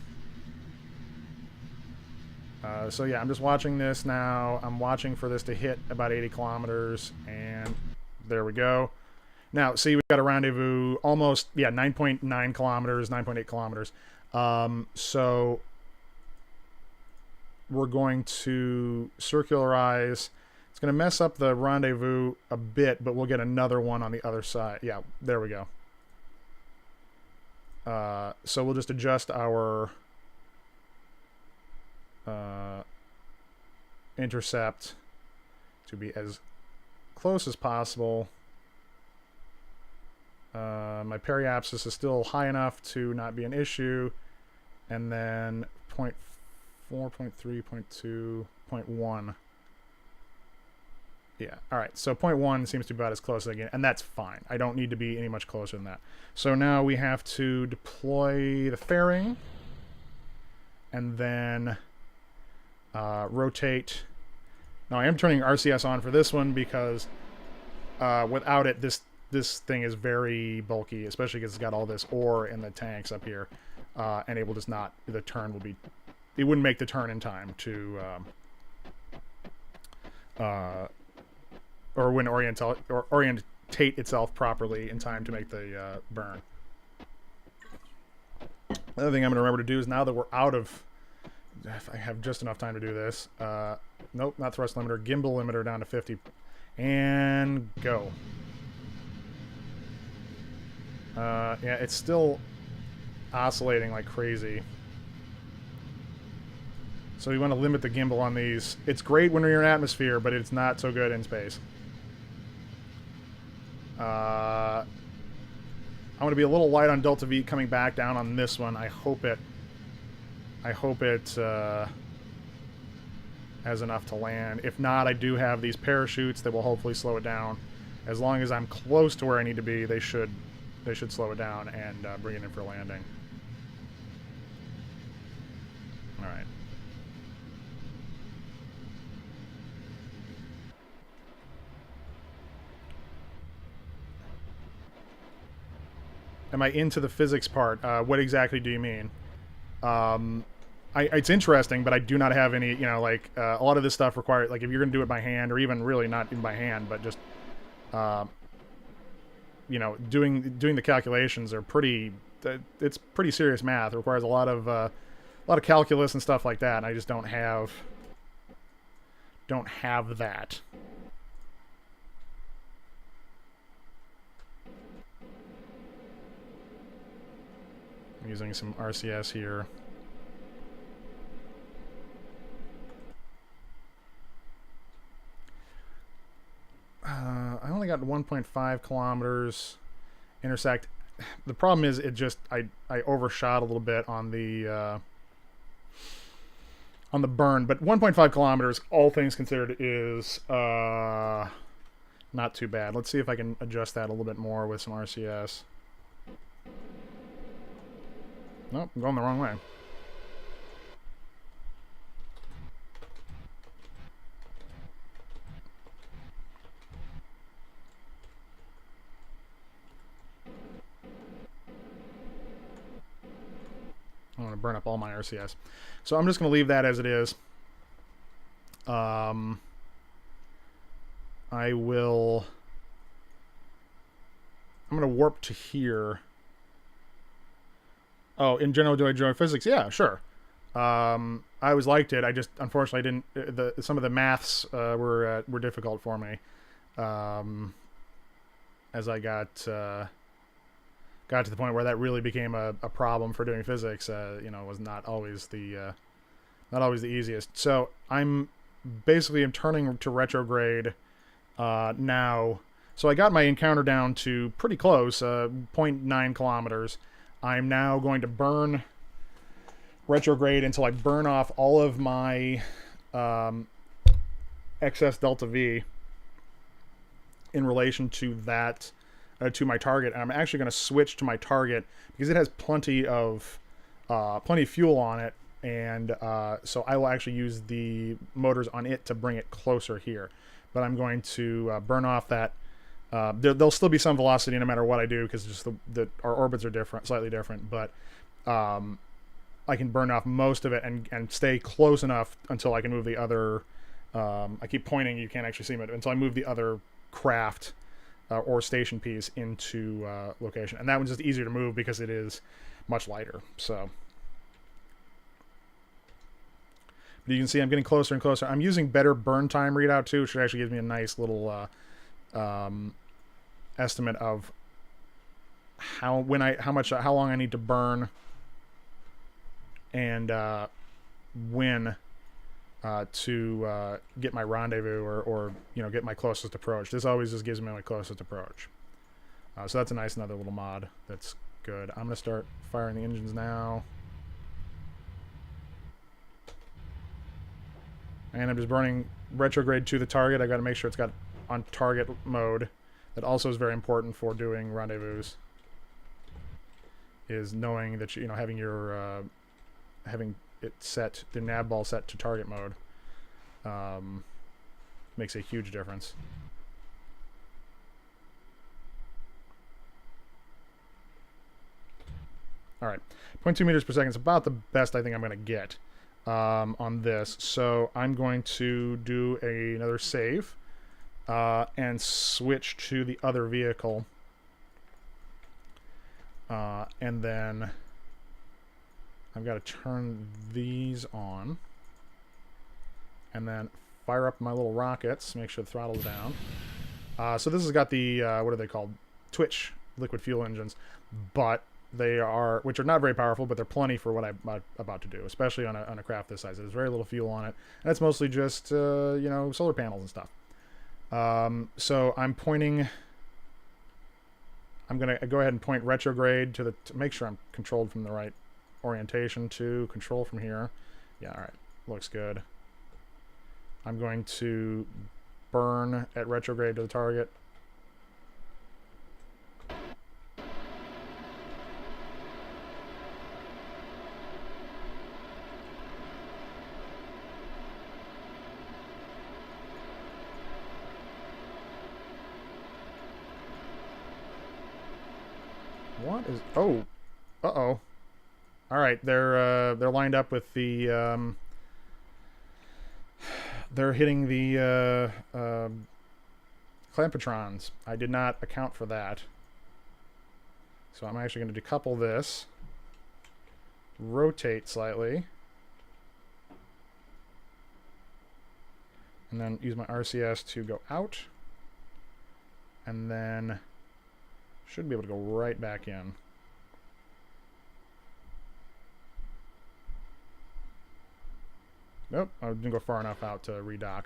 So yeah, I'm just watching this now. I'm watching for this to hit about 80 kilometers, and there we go. Now, see, we've got a rendezvous almost, 9.9 kilometers, 9.8 kilometers. So we're going to circularize. It's going to mess up the rendezvous a bit, but we'll get another one on the other side. Yeah, there we go. So we'll just adjust our intercept to be as close as possible. My periapsis is still high enough to not be an issue. And then 0.4, 0.3, 0.2, 0.1. Yeah, all right. So 0.1 seems to be about as close as I get, and that's fine. I don't need to be any much closer than that. So now we have to deploy the fairing, and then rotate. Now I am turning RCS on for this one because without it, this thing is very bulky, especially because it's got all this ore in the tanks up here, and it will just not. The turn will be. It wouldn't make the turn in time to. Or when orientate itself properly in time to make the burn. The other thing I'm going to remember to do is, now that we're out of... If I have just enough time to do this. Nope, not thrust limiter. Gimbal limiter down to 50. And go. Yeah, it's still oscillating like crazy. So we want to limit the gimbal on these. It's great when you're in atmosphere, but it's not so good in space. I want to be a little light on delta V coming back down on this one. I hope it has enough to land. If not, I do have these parachutes that will hopefully slow it down. As long as I'm close to where I need to be, they should slow it down and bring it in for landing. All right. Am I into the physics part? What exactly do you mean? It's interesting, but I do not have any, a lot of this stuff requires, if you're going to do it by hand, or even really not even by hand, but just, doing the calculations are pretty, it's pretty serious math. It requires a lot of calculus and stuff like that, and I just don't have that. I'm using some RCS here. I only got 1.5 kilometers intersect. The problem is I overshot a little bit on the burn, but 1.5 kilometers, all things considered, is not too bad. Let's see if I can adjust that a little bit more with some RCS. Nope, I'm going the wrong way. I want to burn up all my RCS. So I'm just going to leave that as it is. I'm going to warp to here. Oh, in general, do I enjoy physics? Yeah, sure. I always liked it. I just, unfortunately, didn't. Some of the maths were difficult for me. As I got got to the point where that really became a problem for doing physics. Was not always the easiest. So I'm turning to retrograde now. So I got my encounter down to pretty close, 0.9 kilometers. I'm now going to burn retrograde until I burn off all of my excess delta V in relation to that, to my target. And I'm actually going to switch to my target because it has plenty of fuel on it, and so I will actually use the motors on it to bring it closer here. But I'm going to burn off that. There'll still be some velocity no matter what I do, because just our orbits are slightly different. But I can burn off most of it and stay close enough until I can move the other. I keep pointing; you can't actually see it until I move the other craft or station piece into location, and that one's just easier to move because it is much lighter. So. But you can see I'm getting closer and closer. I'm using better burn time readout too, which actually gives me a nice little estimate of how long I need to burn and when to get my rendezvous or get my closest approach. This always just gives me my closest approach. So that's a nice another little mod. That's good. I'm gonna start firing the engines now. And I'm just burning retrograde to the target. I got to make sure it's got on target mode. That also is very important for doing rendezvous. Is knowing that having your having it set, the nav ball set to target mode, makes a huge difference. All right, 0.2 meters per second is about the best I think I'm going to get on this. So I'm going to do another save and switch to the other vehicle. And then I've got to turn these on and then fire up my little rockets, make sure the throttle's down. So this has got the, what are they called? Twitch liquid fuel engines, but which are not very powerful, but they're plenty for what I'm about to do, especially on a craft this size. There's very little fuel on it, and it's mostly just, solar panels and stuff. So I'm going to go ahead and point retrograde to make sure I'm controlled from the right orientation to control from here. Yeah, all right. Looks good. I'm going to burn at retrograde to the target. What is... Oh. Uh-oh. Alright, they're lined up with the, they're hitting the, clampetrons. I did not account for that. So I'm actually going to decouple this. Rotate slightly. And then use my RCS to go out. And then... should be able to go right back in. Nope, I didn't go far enough out to redock.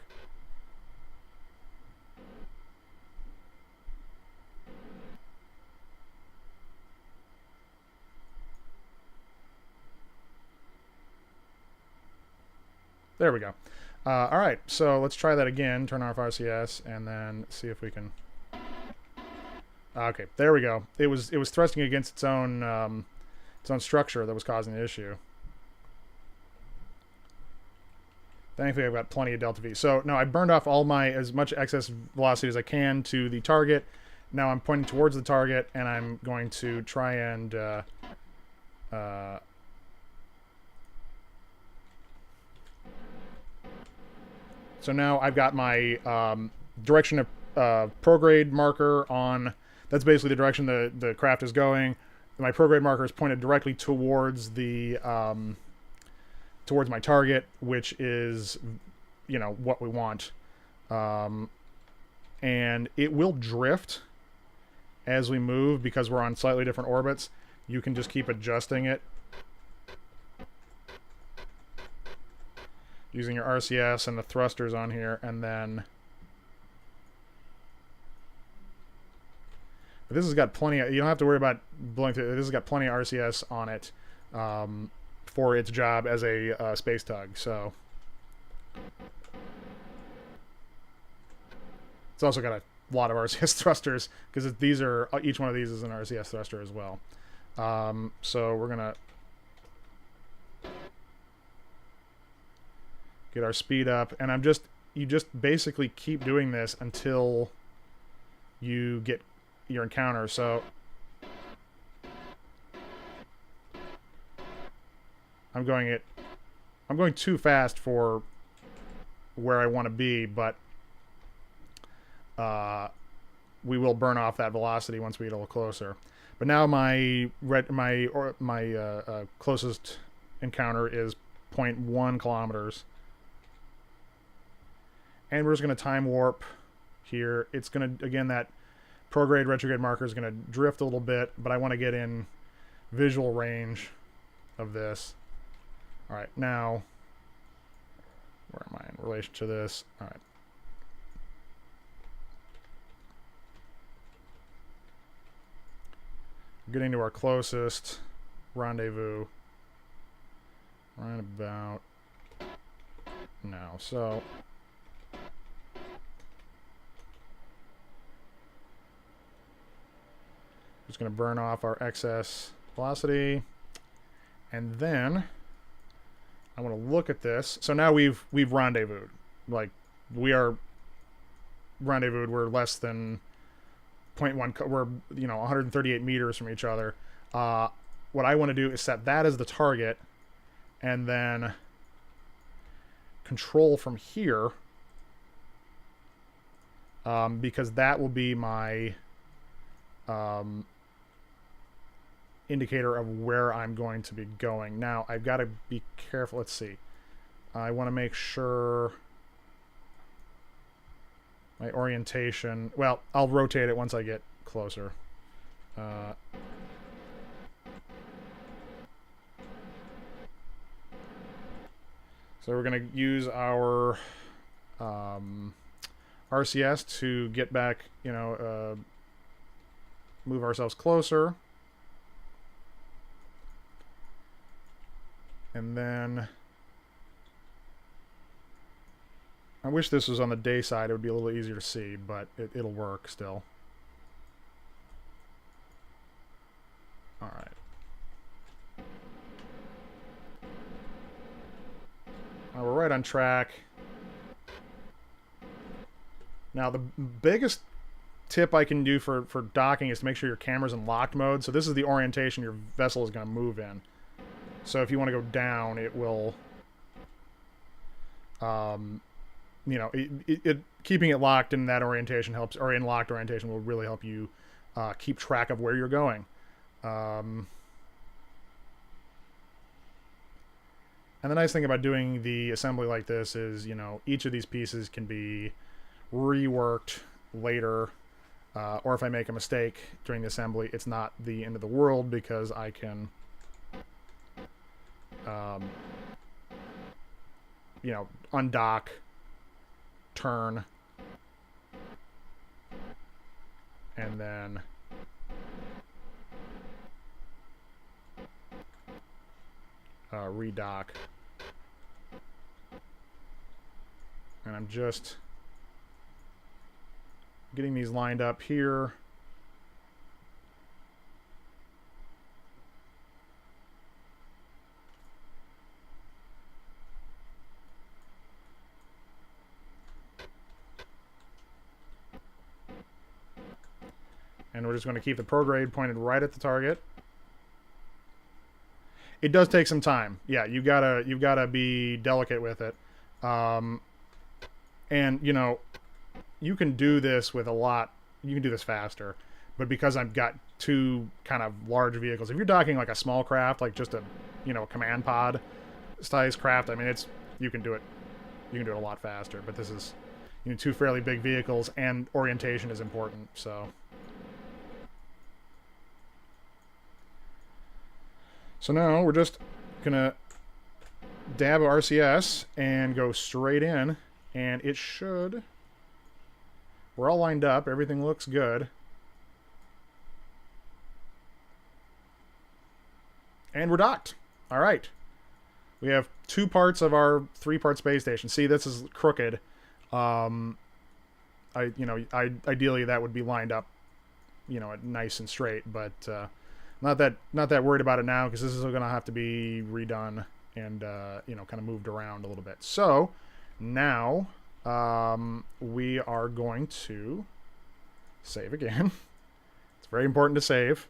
There we go. All right, so let's try that again. Turn off RCS and then see if we can... Okay, there we go. It was thrusting against its own structure that was causing the issue. Thankfully, I've got plenty of delta V. So now I burned off as much excess velocity as I can to the target. Now I'm pointing towards the target, and I'm going to try and so now I've got my direction of prograde marker on. That's basically the direction the craft is going. My prograde marker is pointed directly towards the towards my target, which is, what we want. And it will drift as we move, because we're on slightly different orbits, you can just keep adjusting it using your RCS and the thrusters on here, and then... But this has got plenty of... You don't have to worry about blowing through. This has got plenty of RCS on it for its job as a space tug, so... It's also got a lot of RCS thrusters, because these are... Each one of these is an RCS thruster as well. So we're gonna... get our speed up, and you just basically keep doing this until you get your encounter. So I'm going too fast for where I want to be, but we will burn off that velocity once we get a little closer. But now my closest encounter is 0.1 kilometers. And we're just going to time warp here. It's going to, again, that prograde retrograde marker is going to drift a little bit, but I want to get in visual range of this. All right, now, where am I in relation to this? All right. We're getting to our closest rendezvous right about now. So... just going to burn off our excess velocity, and then I want to look at this. So now we've rendezvoused. Like, we are rendezvoused. We're less than 0.1. We're 138 meters from each other. What I want to do is set that as the target, and then control from here, because that will be my indicator of where I'm going to be going. Now, I've got to be careful. Let's see. I want to make sure my orientation... Well, I'll rotate it once I get closer. So we're going to use our RCS to get back, move ourselves closer. And then I wish this was on the day side. It would be a little easier to see, but it'll work still. All right. Now we're right on track. Now the biggest tip I can do for docking is to make sure your camera's in locked mode. So this is the orientation your vessel is going to move in. So if you want to go down, it will, keeping it locked in that orientation helps, or in locked orientation will really help you keep track of where you're going. And the nice thing about doing the assembly like this is, each of these pieces can be reworked later, or if I make a mistake during the assembly, it's not the end of the world, because I can... undock, turn, and then redock. And I'm just getting these lined up here. And we're just going to keep the prograde pointed right at the target. It does take some time. Yeah, you've gotta be delicate with it. And you can do this with a lot. You can do this faster, but because I've got two kind of large vehicles, if you're docking like a small craft, like just a command pod size craft, I mean you can do it a lot faster. But this is two fairly big vehicles, and orientation is important. So. So now we're just gonna dab RCS and go straight in, and it should. We're all lined up. Everything looks good. And we're docked. All right. We have 2 parts of our 3-part space station. See, this is crooked. Ideally that would be lined up, nice and straight, but not that worried about it now, because this is going to have to be redone and kind of moved around a little bit. So now we are going to save again. It's very important to save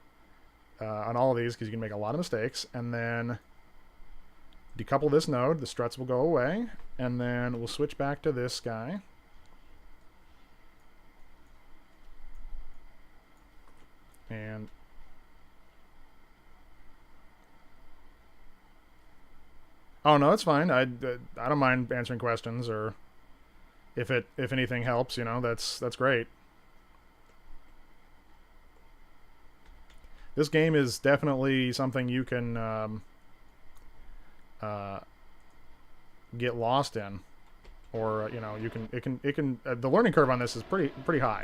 on all of these, because you can make a lot of mistakes. And then decouple this node, the struts will go away, and then we'll switch back to this guy. And oh no, it's fine. I don't mind answering questions, or if anything helps, that's great. This game is definitely something you can get lost in, or it can the learning curve on this is pretty high.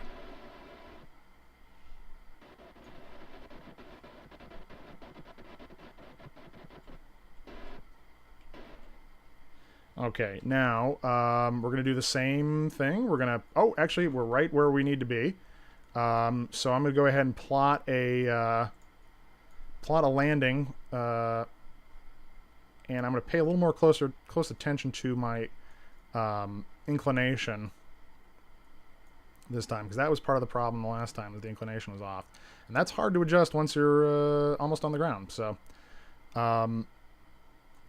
Okay, now we're going to do the same thing. We're going to... Oh, actually, we're right where we need to be. So I'm going to go ahead and plot a landing, and I'm going to pay a little more close attention to my inclination this time, because that was part of the problem the last time, that the inclination was off. And that's hard to adjust once you're almost on the ground. So...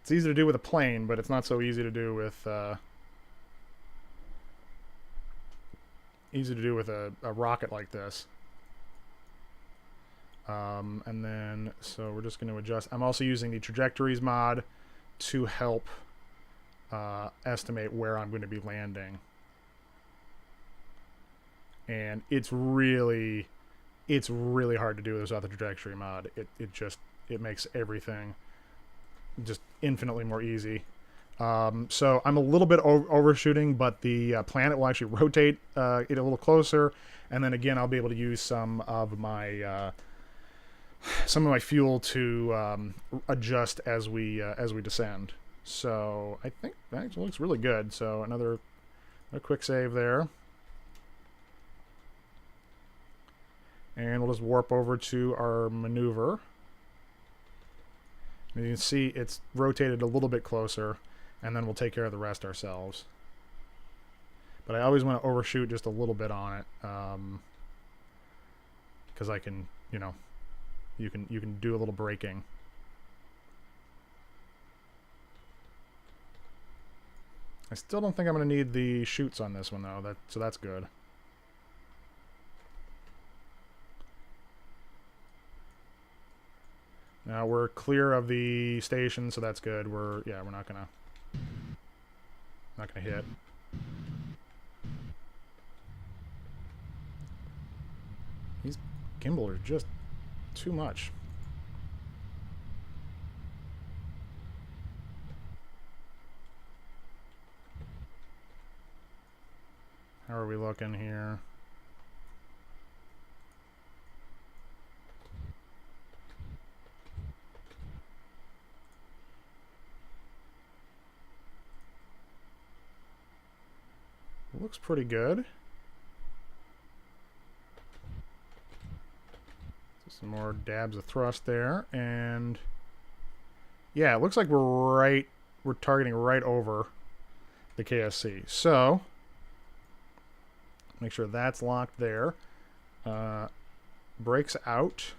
it's easy to do with a plane, but it's not so easy to do with a rocket like this. And then, so we're just going to adjust. I'm also using the Trajectories mod to help estimate where I'm going to be landing. And it's really hard to do this without the Trajectory mod. It makes everything just infinitely more easy. So I'm a little bit overshooting, but the planet will actually rotate it a little closer, and then again I'll be able to use some of my fuel to adjust as we descend. So I think that actually looks really good. So another quick save there, and we'll just warp over to our maneuver. As you can see, it's rotated a little bit closer, and then we'll take care of the rest ourselves. But I always want to overshoot just a little bit on it, because I can, you can do a little braking. I still don't think I'm going to need the chutes on this one though, so that's good. Now we're clear of the station, so that's good. We're not gonna hit. These gimbal are just too much. How are we looking here? Looks pretty good. Some more dabs of thrust there, and yeah, it looks like we're targeting right over the KSC. So make sure that's locked there. Brakes out.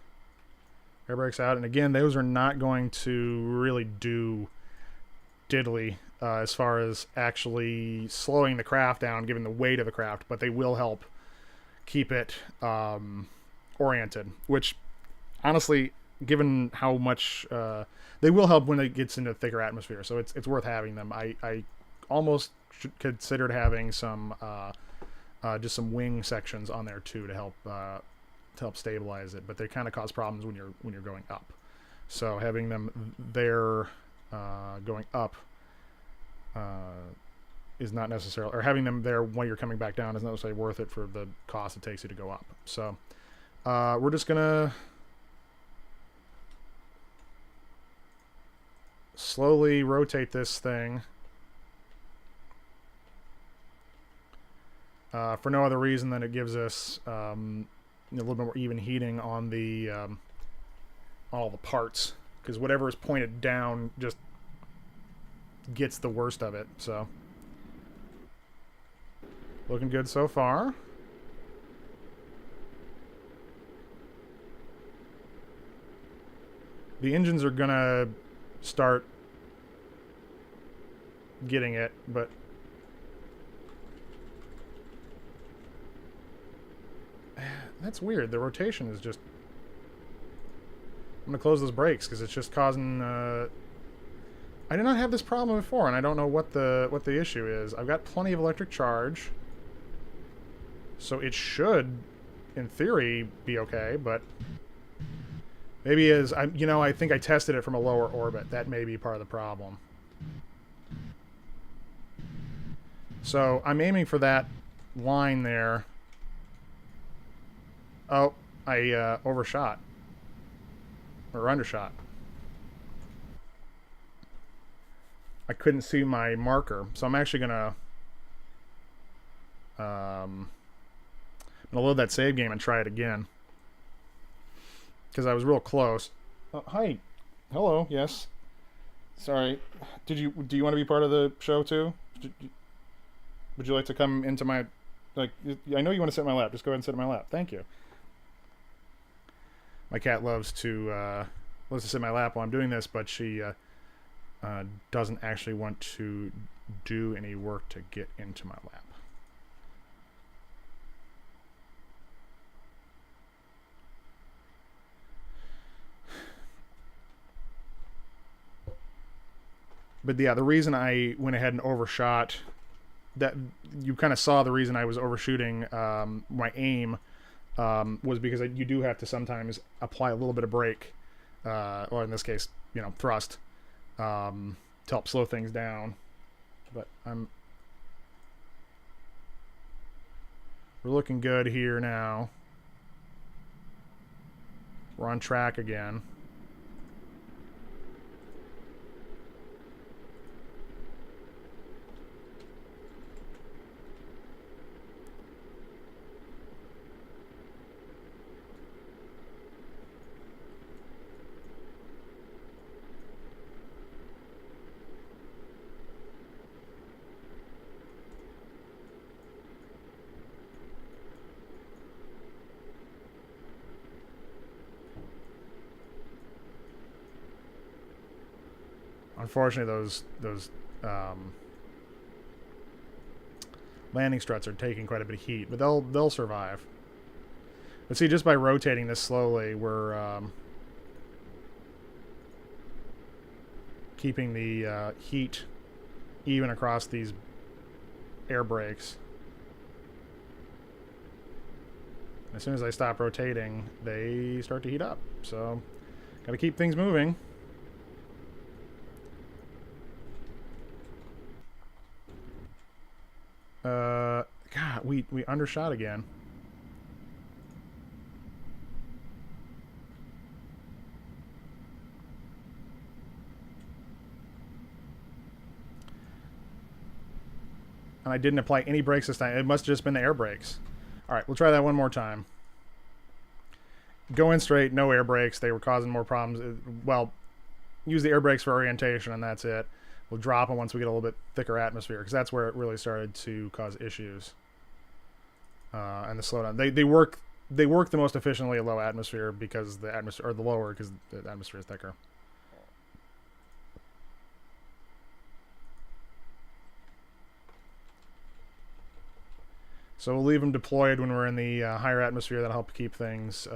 Air brakes out, and again, those are not going to really do diddly as far as actually slowing the craft down, given the weight of the craft, but they will help keep it oriented, which honestly, given how much they will help when it gets into thicker atmosphere, so it's worth having them. I almost considered having some just some wing sections on there too to help stabilize it, but they kind of cause problems when you're going up. So having them there going up is not necessarily, or having them there when you're coming back down is not necessarily worth it for the cost it takes you to go up. So we're just gonna slowly rotate this thing for no other reason than it gives us a little bit more even heating on the all the parts, because whatever is pointed down just gets the worst of it. So looking good so far. The engines are gonna start getting it, but that's weird. The rotation is just... I'm gonna close those brakes because it's just causing... I did not have this problem before, and I don't know what the issue is. I've got plenty of electric charge, so it should, in theory, be okay. But maybe I think I tested it from a lower orbit. That may be part of the problem. So I'm aiming for that line there. Oh, I overshot. Or undershot. I couldn't see my marker, so I'm actually gonna load that save game and try it again, because I was real close. Hi, hello, yes. Sorry, do you want to be part of the show too? Would you like to come into my, I know you want to sit in my lap. Just go ahead and sit in my lap. Thank you. My cat loves to sit in my lap while I'm doing this, but she doesn't actually want to do any work to get into my lap. But yeah, the reason I went ahead and overshot, that you kind of saw the reason I was overshooting my aim was because you do have to sometimes apply a little bit of brake, or in this case, thrust, to help slow things down. But we're looking good here now. We're on track again. Unfortunately, those landing struts are taking quite a bit of heat, but they'll survive. But see, just by rotating this slowly, we're keeping the heat even across these air brakes. As soon as I stop rotating, they start to heat up. So, got to keep things moving. God, we undershot again. And I didn't apply any brakes this time. It must have just been the air brakes. All right, we'll try that one more time. Go in straight, no air brakes. They were causing more problems. Well, use the air brakes for orientation, and that's it. We'll drop them once we get a little bit thicker atmosphere, because that's where it really started to cause issues. And the slowdown. They work the most efficiently at low atmosphere because the atmosphere, or the lower, because the atmosphere is thicker. So we'll leave them deployed when we're in the higher atmosphere. That'll help keep things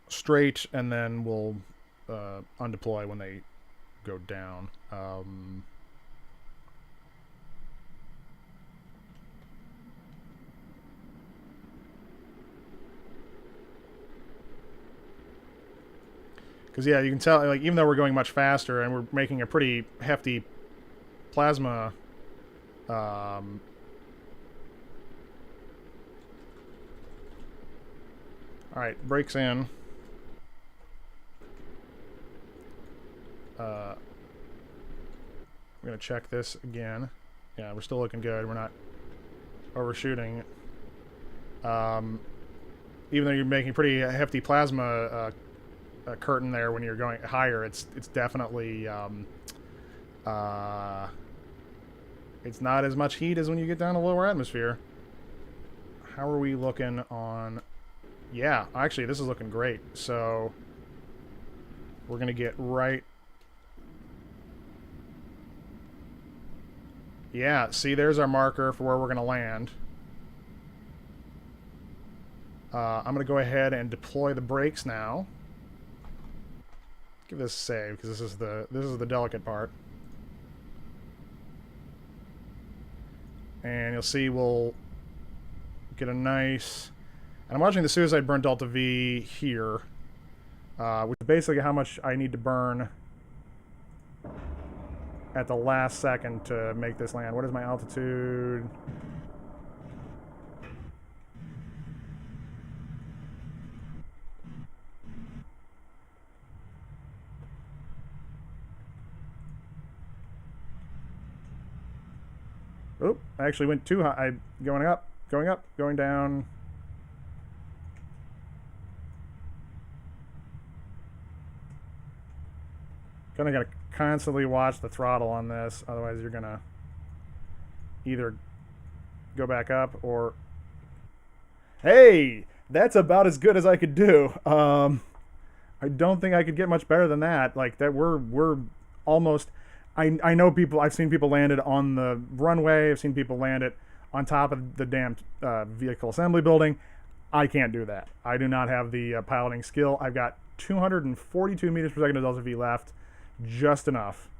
straight, and then we'll undeploy when they go down. Because yeah, you can tell, like, even though we're going much faster and we're making a pretty hefty plasma. All right, brakes in. We're gonna check this again. Yeah, we're still looking good. We're not overshooting. Even though you're making pretty hefty plasma curtain there when you're going higher, it's definitely it's not as much heat as when you get down to lower atmosphere. How are we looking on? Yeah, actually, this is looking great. So we're gonna get right. Yeah, see, there's our marker for where we're gonna land. I'm gonna go ahead and deploy the brakes now. Give this a save because this is the delicate part. And you'll see we'll get a nice. And I'm watching the suicide burn delta V here, which is basically how much I need to burn at the last second to make this land. What is my altitude? Oop, I actually went too high. Going up, going down. Gonna constantly watch the throttle on this, otherwise you're gonna either go back up or. Hey, that's about as good as I could do. I don't think I could get much better than that. Like that, we're almost. I know people. I've seen people land it on the runway. I've seen people land it on top of the damn vehicle assembly building. I can't do that. I do not have the piloting skill. I've got 242 meters per second of delta V left, just enough.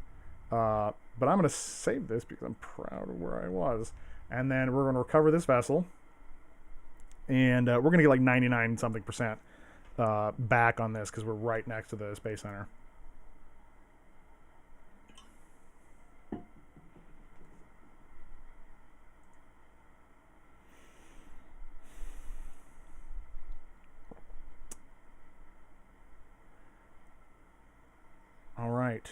But I'm going to save this because I'm proud of where I was. And then we're going to recover this vessel. And we're going to get like 99 something percent back on this because we're right next to the Space Center. All right.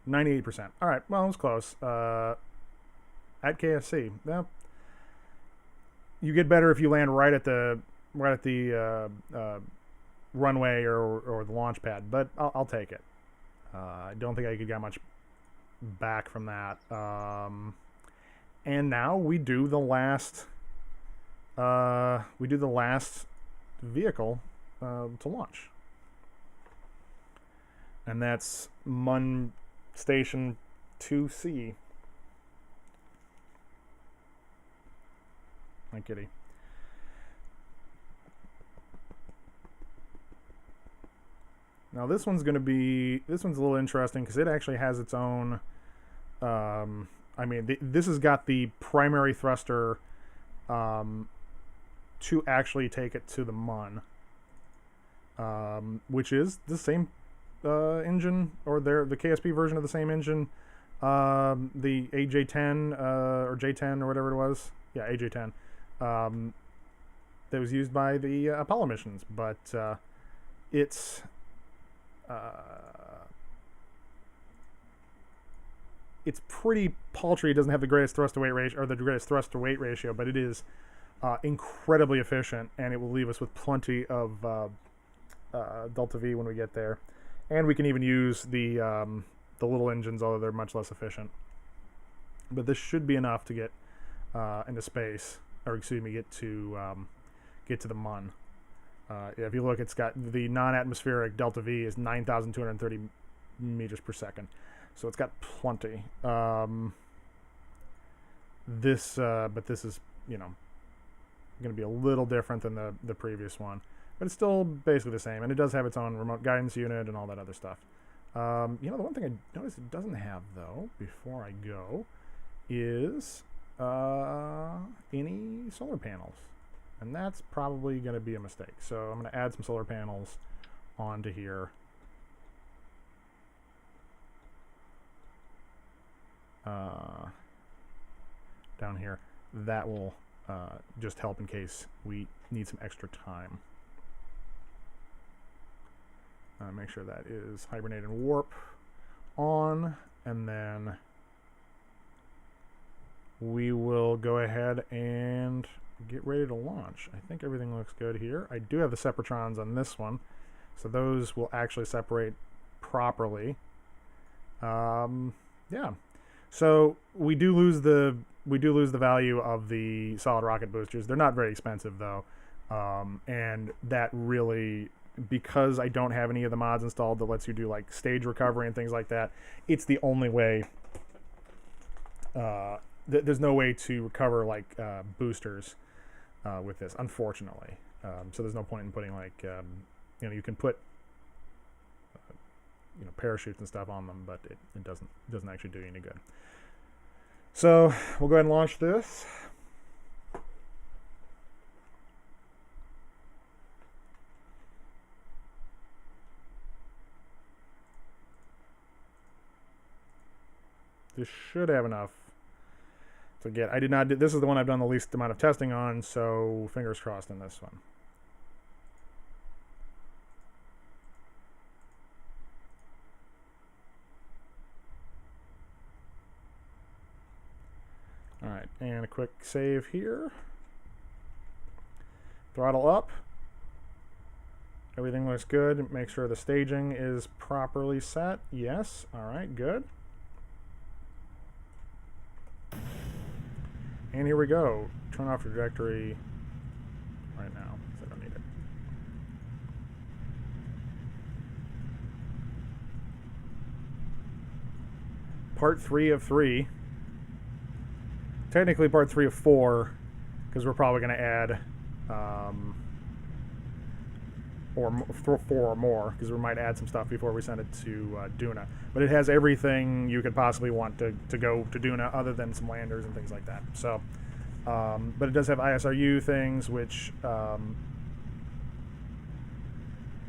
98%. All right. Well, it was close. At KFC. Yeah. You get better if you land right at the runway or the launch pad, but I'll take it. I don't think I could get much back from that. And now we do the last. Vehicle to launch. And that's Mun Station 2C. Hi, kitty. Now this one's a little interesting because it actually has its own. I mean, this has got the primary thruster to actually take it to the Mun, which is the same. Engine, or the KSP version of the same engine, the AJ10 or J10 or whatever it was. Yeah, AJ10. That was used by the Apollo missions, but it's pretty paltry. It doesn't have the greatest thrust to weight ratio, or the greatest thrust to weight ratio, but it is incredibly efficient, and it will leave us with plenty of delta V when we get there. And we can even use the little engines, although they're much less efficient. But this should be enough to get into space, or excuse me, get to the Mun. If you look, it's got the non-atmospheric delta V is 9,230 meters per second, so it's got plenty. But this is going to be a little different than the previous one. But it's still basically the same, and it does have its own remote guidance unit and all that other stuff. The one thing I noticed it doesn't have, though, before I go, is any solar panels. And that's probably going to be a mistake. So I'm going to add some solar panels onto here. Down here. That will just help in case we need some extra time. Make sure that is hibernate and warp on, and then we will go ahead and get ready to launch. I think everything looks good here. I do have the separatrons on this one, so those will actually separate properly. Yeah. So we do lose the value of the solid rocket boosters. They're not very expensive though, and that really, because I don't have any of the mods installed that lets you do like stage recovery and things like that, it's the only way. There's no way to recover like boosters with this, unfortunately. So there's no point in putting like you can put parachutes and stuff on them, but it doesn't actually do you any good. So we'll go ahead and launch this. This should have enough to get. I did not. This is the one I've done the least amount of testing on, so fingers crossed in this one. All right, and a quick save here. Throttle up. Everything looks good. Make sure the staging is properly set. Yes. All right, good. And here we go. Turn off trajectory right now, because I don't need it. Part 3 of 3. Technically part 3 of 4, because we're probably going to add 4 or more, because we might add some stuff before we send it to Duna. But it has everything you could possibly want to go to Duna, other than some landers and things like that. So, but it does have ISRU things, which or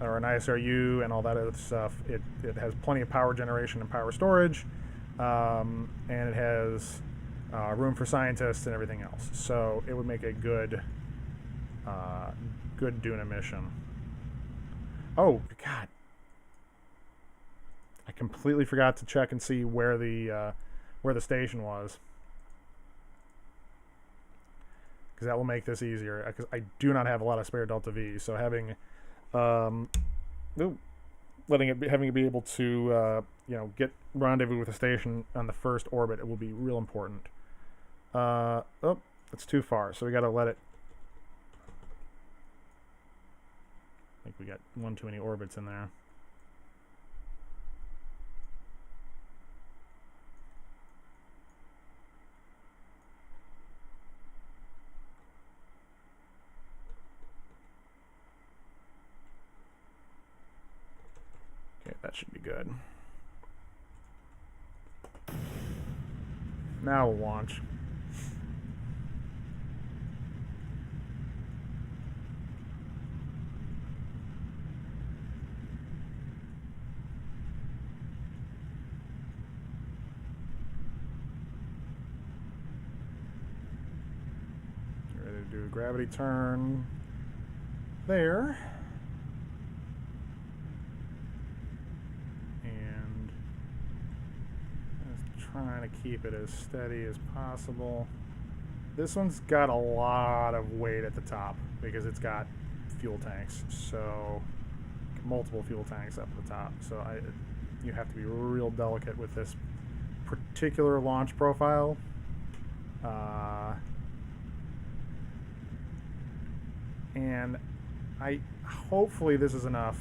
an ISRU and all that other stuff. It has plenty of power generation and power storage, and it has room for scientists and everything else. So it would make a good Duna mission. Oh God! I completely forgot to check and see where the station was, because that will make this easier. Because I do not have a lot of spare Delta V, so having having it be able to get rendezvous with the station on the first orbit, it will be real important. Oh, it's too far, so we got to let it. I think we got one too many orbits in there. Okay, that should be good. Now we'll launch. Do a gravity turn there, and just trying to keep it as steady as possible. This one's got a lot of weight at the top because it's got fuel tanks, so multiple fuel tanks up at the top. So you have to be real delicate with this particular launch profile. And hopefully this is enough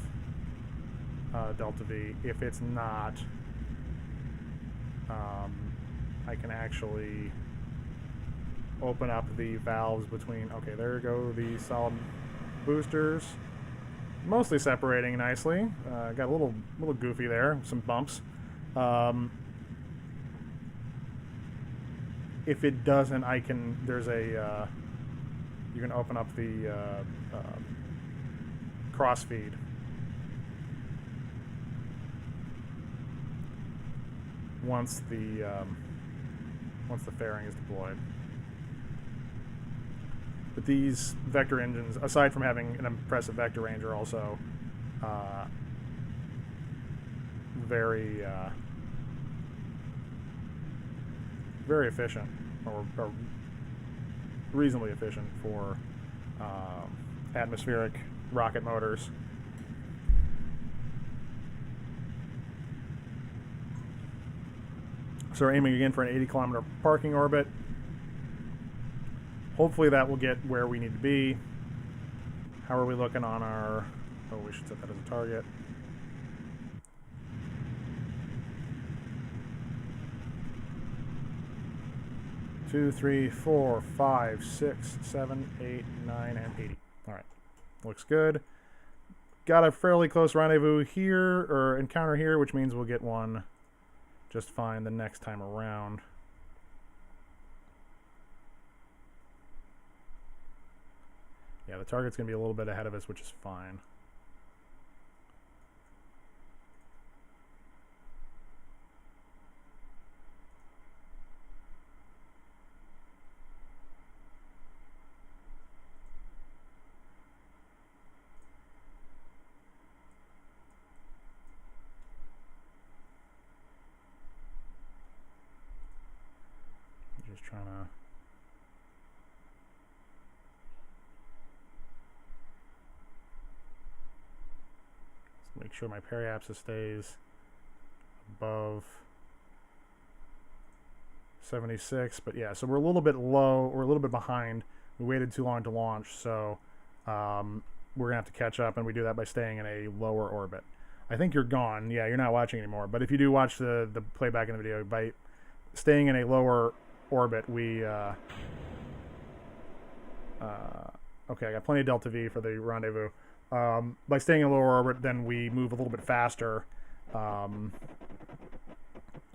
Delta V. If it's not, I can actually open up the valves between. Okay, there go the solid boosters, mostly separating nicely. Got a little goofy there, some bumps. If it doesn't, I can. There's a. You can open up the crossfeed once the fairing is deployed. But these vector engines, aside from having an impressive vector range, are also very very efficient, or reasonably efficient for atmospheric rocket motors. So we're aiming again for an 80-kilometer parking orbit. Hopefully that will get where we need to be. How are we looking on our... Oh, we should set that as a target. Two, 3, 4, 5, 6, 7, 8, 9, and 80. All right, looks good. Got a fairly close rendezvous here, or encounter here, which means we'll get one just fine the next time around. Yeah, the target's going to be a little bit ahead of us, which is fine. Just trying to... make sure my periapsis stays above 76, but yeah, so we're a little bit low, we're a little bit behind. We waited too long to launch, so we're gonna have to catch up, and we do that by staying in a lower orbit. I think you're gone. Yeah, you're not watching anymore, but if you do watch the playback in the video, by staying in a lower orbit, we okay, I got plenty of delta V for the rendezvous. By staying in a lower orbit, then we move a little bit faster, or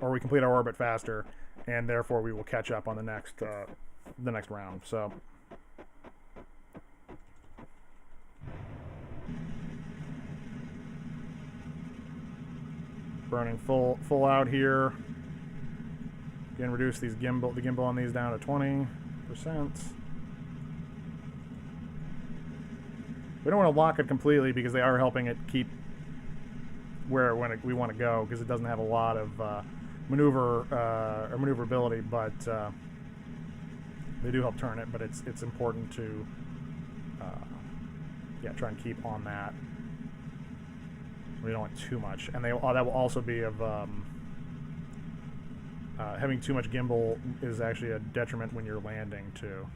we complete our orbit faster, and therefore we will catch up on the next round. So, burning full out here. Again, reduce the gimbal on these down to 20%. We don't want to lock it completely because they are helping it keep where we want to go, because it doesn't have a lot of maneuverability, but they do help turn it. But it's important to try and keep on that. We don't want too much, and that will also be of having too much gimbal is actually a detriment when you're landing too.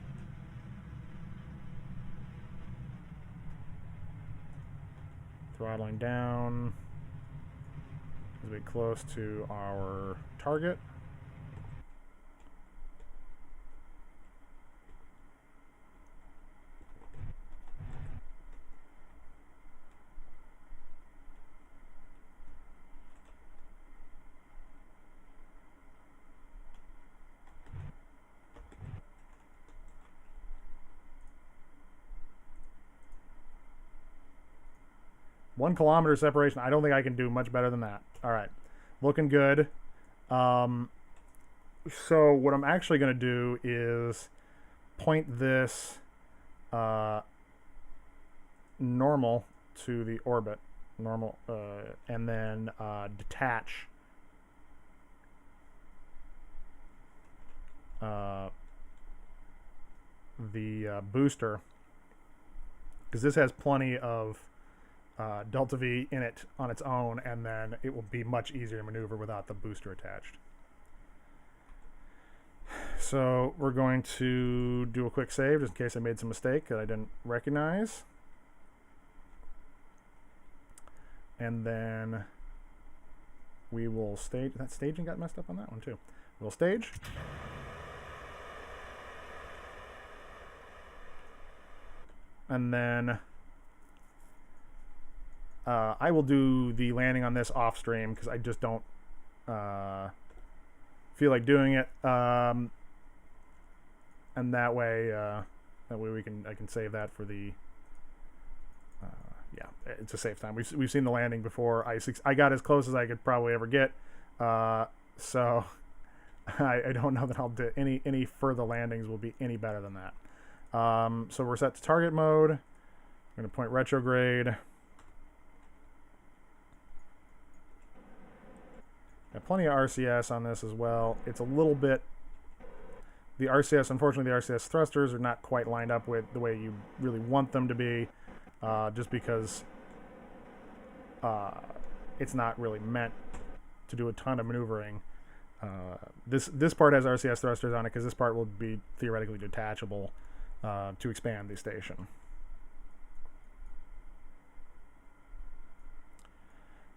Throttling down as we get close to our target. One kilometer separation. I don't think I can do much better than that. All right, looking good. So what I'm actually going to do is point this normal to the orbit, and then detach the booster, because this has plenty of delta V in it on its own, and then it will be much easier to maneuver without the booster attached. So we're going to do a quick save just in case I made some mistake that I didn't recognize. And then we will stage. That staging got messed up on that one too. We'll stage. And then I will do the landing on this off stream because I just don't feel like doing it. And that way I can save that for the yeah, it's a safe time. We've seen the landing before. I got as close as I could probably ever get. So I don't know that I'll do any further landings will be any better than that. So we're set to target mode. I'm going to point retrograde. Got plenty of RCS on this as well. It's a little bit... The RCS, unfortunately, the RCS thrusters are not quite lined up with the way you really want them to be, just because it's not really meant to do a ton of maneuvering. This part has RCS thrusters on it because this part will be theoretically detachable to expand the station.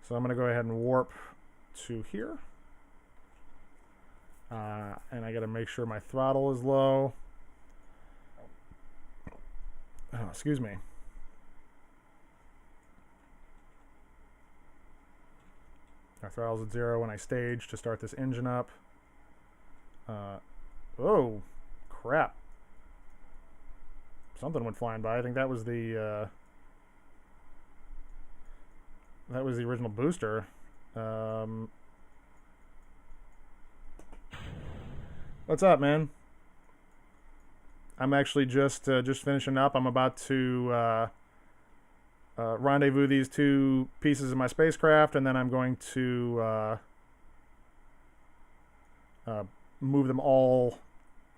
So I'm going to go ahead and warp to here. And I got to make sure my throttle is low. Oh, excuse me. Our throttle's at 0 when I stage to start this engine up. Oh, crap. Something went flying by. I think that was the original booster. What's up, man? I'm actually just finishing up. I'm about to rendezvous these two pieces of my spacecraft, and then I'm going to move them all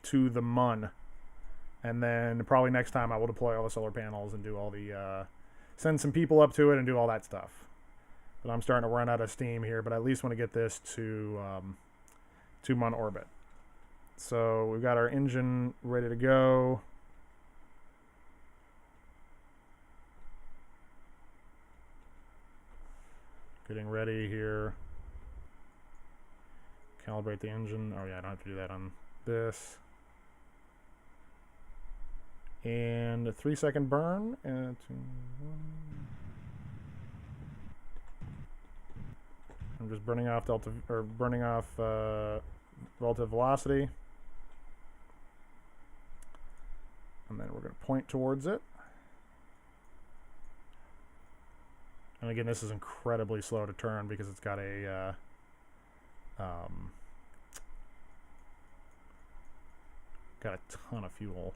to the MUN. And then probably next time I will deploy all the solar panels and do all the send some people up to it and do all that stuff. But I'm starting to run out of steam here, but I at least want to get this to MUN orbit. So we've got our engine ready to go. Getting ready here. Calibrate the engine. Oh yeah, I don't have to do that on this. And a 3-second burn. And 2, 1. I'm just burning off relative velocity. And then we're going to point towards it. And again, this is incredibly slow to turn because it's got a got a ton of fuel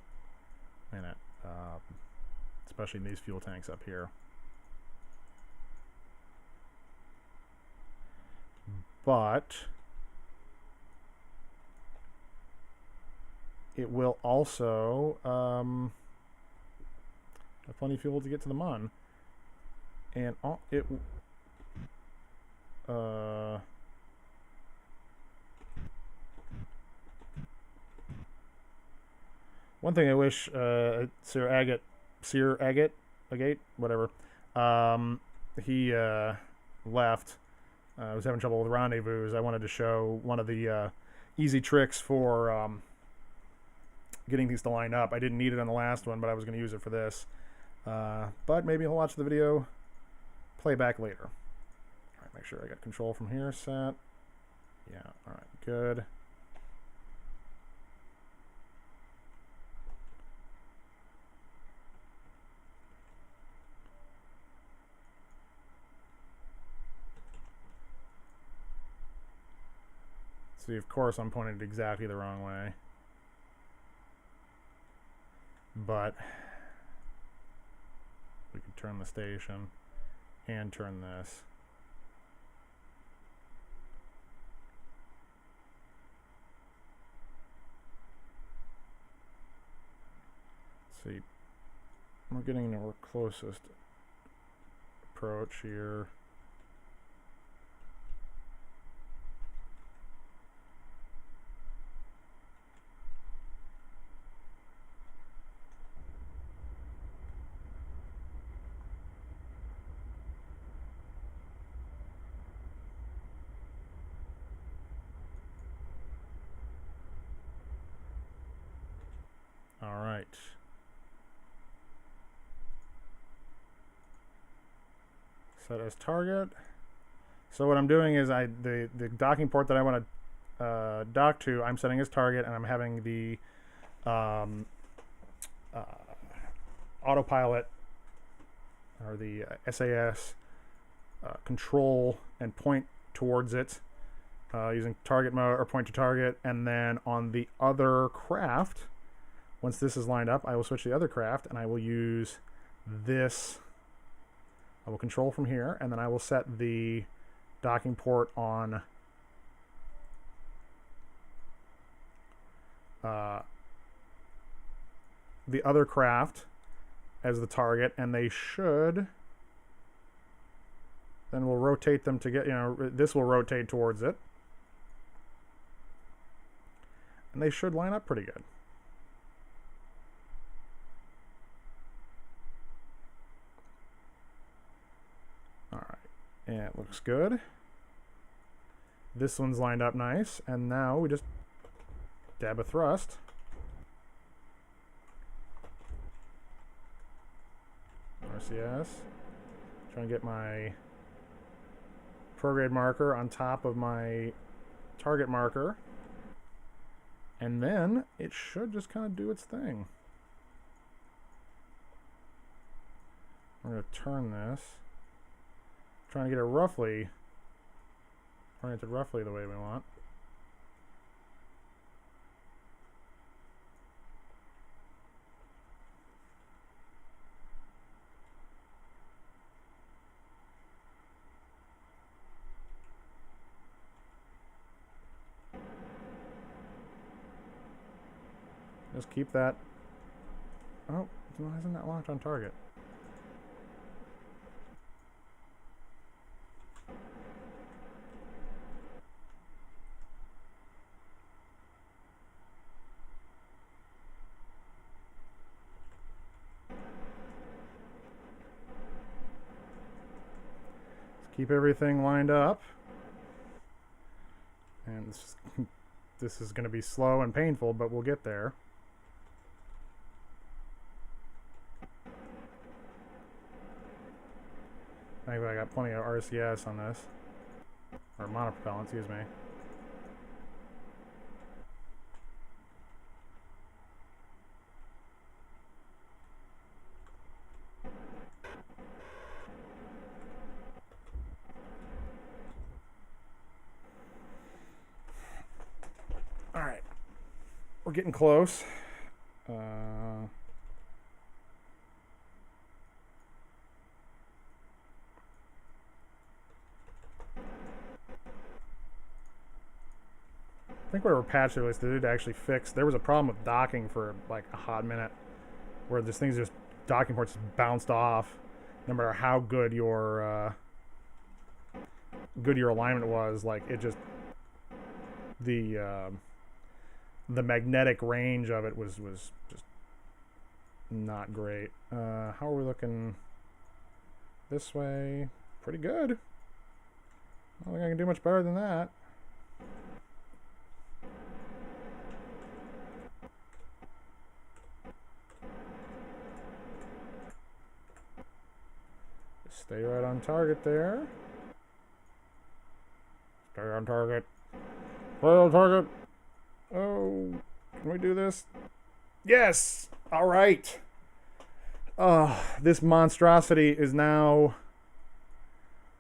in it, especially in these fuel tanks up here. But it will also have plenty of fuel to get to the MUN. And one thing I wish Sir Agate, whatever, he left. I was having trouble with rendezvous. I wanted to show one of the easy tricks for getting things to line up. I didn't need it on the last one, but I was going to use it for this. But maybe he'll watch the video, play back later. All right, make sure I got control from here set. Yeah, all right, good. See, of course, I'm pointed exactly the wrong way. But we can turn the station and turn this. Let's see, we're getting to our closest approach here. All right. Set as target. So what I'm doing is the docking port that I want to dock to, I'm setting as target, and I'm having the autopilot or the SAS control and point towards it. using target mode or point to target, and then on the other craft, once this is lined up, I will switch to the other craft, and I will use this. I will control from here, and then I will set the docking port on the other craft as the target, and they should. Then we'll rotate them to get, this will rotate towards it. And they should line up pretty good. All right, and it looks good. This one's lined up nice, and now we just dab a thrust. RCS. Trying to get my prograde marker on top of my target marker. And then it should just kind of do its thing. I'm going to turn this. Trying to get it roughly oriented roughly the way we want. Just keep that. Oh, why isn't that locked on target? Let's keep everything lined up. And this is going to be slow and painful, but we'll get there. I got plenty of RCS on this. Or monopropellant, excuse me. Alright. We're getting close. I think whatever patch they released, they did actually fix. There was a problem with docking for like a hot minute, where this thing's just docking ports just bounced off, no matter how good your alignment was. Like it just the magnetic range of it was just not great. How are we looking this way? Pretty good. I don't think I can do much better than that. Stay right on target there. Stay on target. Stay on target. Oh, can we do this? Yes! Alright. This monstrosity is now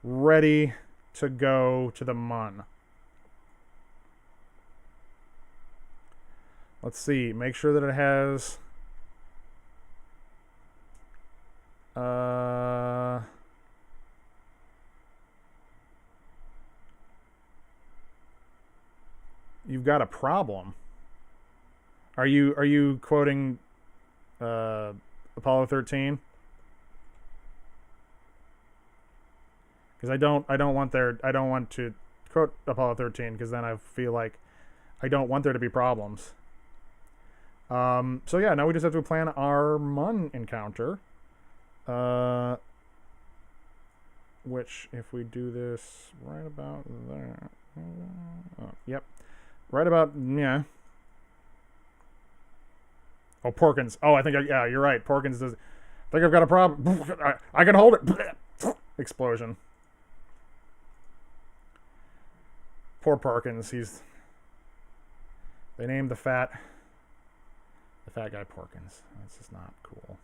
ready to go to the mun. Let's see. Make sure that it has... You've got a problem. Are you quoting Apollo 13? Because I don't want to quote Apollo 13, because then I feel like I don't want there to be problems. So yeah, now we just have to plan our mun encounter. Which, if we do this right about there, yep. Right about, yeah. Oh, Porkins. Oh, I think, yeah, you're right. Porkins does. I think I've got a problem. I can hold it. Explosion. Poor Porkins. They named the fat guy Porkins. That's just not cool.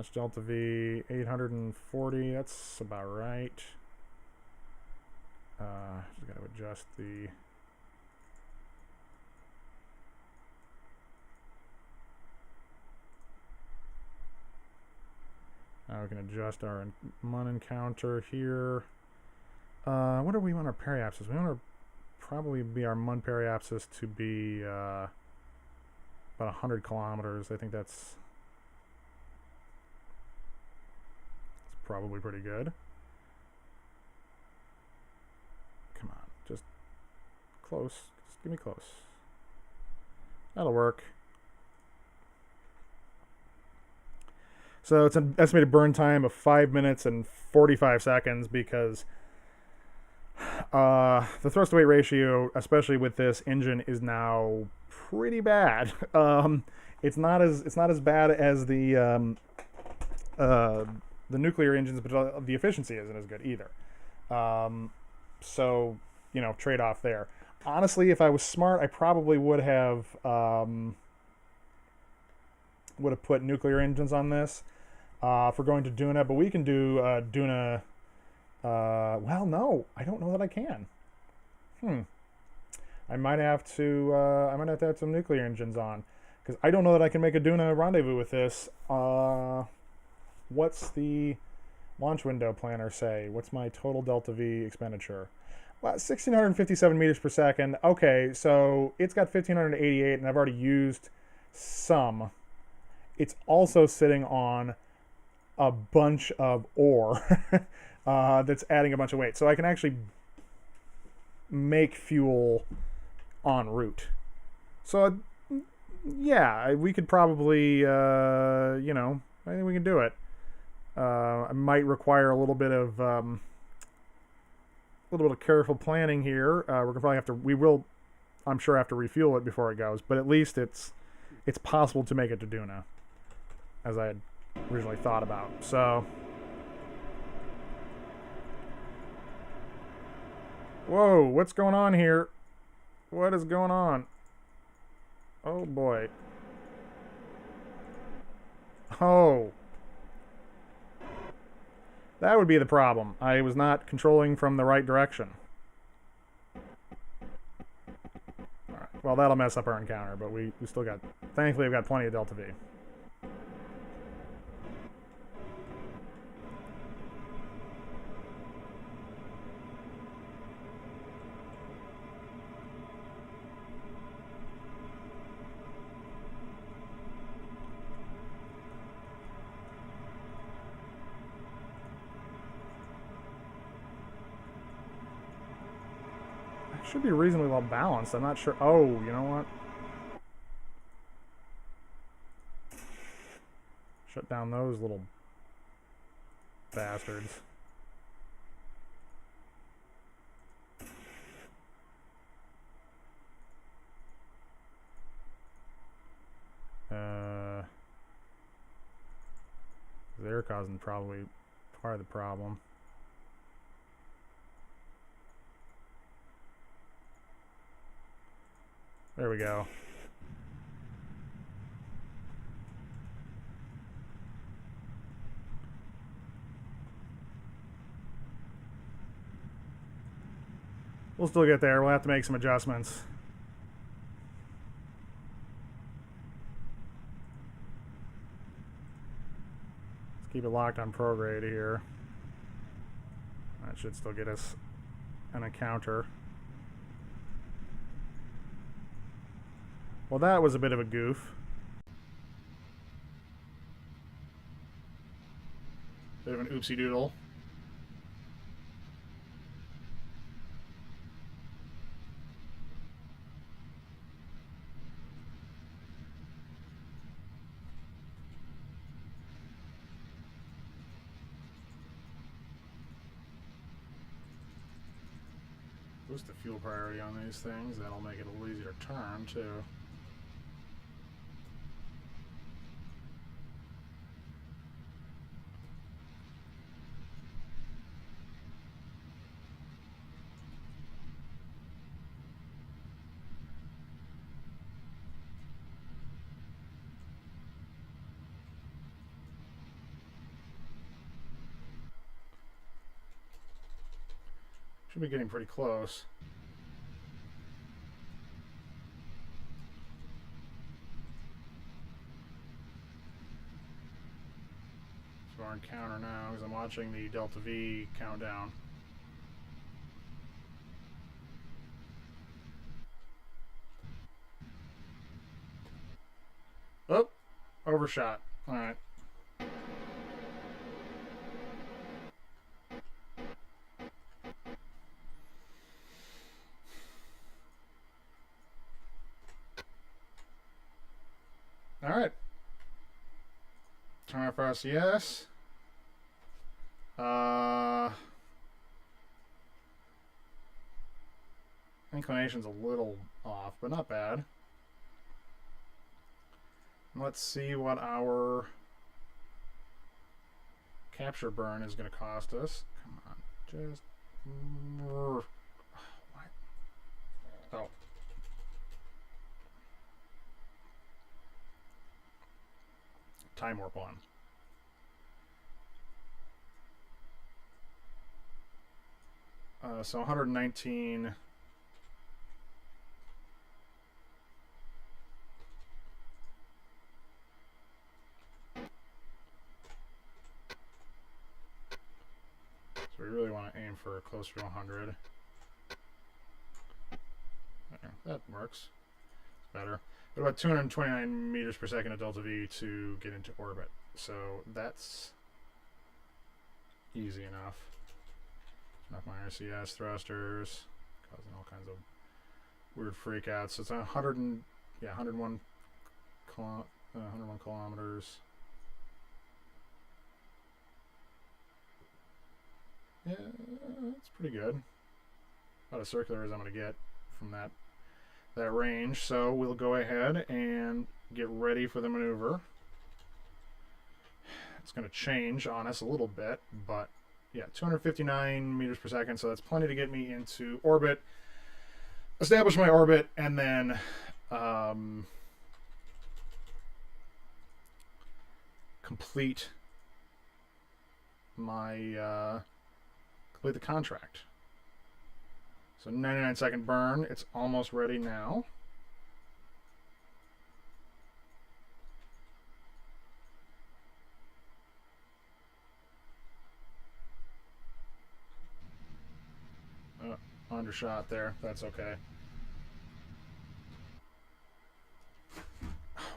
Much delta V, 840, that's about right. Just got to adjust the... Now we can adjust our mun encounter here. What do we want our periapsis? We want to probably be our mun periapsis to be about 100 kilometers. I think that's probably pretty good. Come on, just close. Just give me close. That'll work. So it's an estimated burn time of 5 minutes and 45 seconds because the thrust to weight ratio, especially with this engine, is now pretty bad. It's not as bad as the nuclear engines, but the efficiency isn't as good either. So, you know, trade-off there. Honestly, if I was smart, I probably would have put nuclear engines on this for going to Duna, but we can do Duna. Well, no, I don't know that I can. I might have to have some nuclear engines on because I don't know that I can make a Duna rendezvous with this. What's the launch window planner say? What's my total delta V expenditure? Well, 1,657 meters per second. Okay, so it's got 1,588, and I've already used some. It's also sitting on a bunch of ore that's adding a bunch of weight. So I can actually make fuel en route. So, yeah, we could probably, you know, I think we can do it. I might require a little bit of careful planning here. We're gonna probably have to. We will, I'm sure, have to refuel it before it goes. But at least it's possible to make it to Duna, as I had originally thought about. So, whoa, what's going on here? What is going on? Oh boy. Oh. That would be the problem. I was not controlling from the right direction. Alright, well, that'll mess up our encounter, but we still got... Thankfully, we've got plenty of delta V. Should be reasonably well balanced. I'm not sure. Oh, you know what? Shut down those little bastards. They're causing probably part of the problem. There we go. We'll still get there. We'll have to make some adjustments. Let's keep it locked on prograde here. That should still get us an encounter. Well, that was a bit of a goof. Bit of an oopsie doodle. Boost the fuel priority on these things. That'll make it a little easier to turn, too. Should be getting pretty close. So we're on counter now because I'm watching the Delta V countdown. Oh, overshot. All right. All right. Turn off for SES. Inclination's a little off, but not bad. Let's see what our capture burn is going to cost us. Come on, just what? Oh. Time warp on. So 119. So we really want to aim for closer to 100. There, that works. It's better. But about 229 meters per second at delta V to get into orbit. So that's easy enough. Turn off my RCS thrusters, causing all kinds of weird freakouts. So it's 101 kilometers. Yeah, that's pretty good. About as circular as I'm going to get from that range. So we'll go ahead and get ready for the maneuver. It's going to change on us a little bit, but yeah, 259 meters per second. So that's plenty to get me into orbit, establish my orbit, and then complete my complete the contract. So 99-second burn. It's almost ready now. Undershot there. That's okay.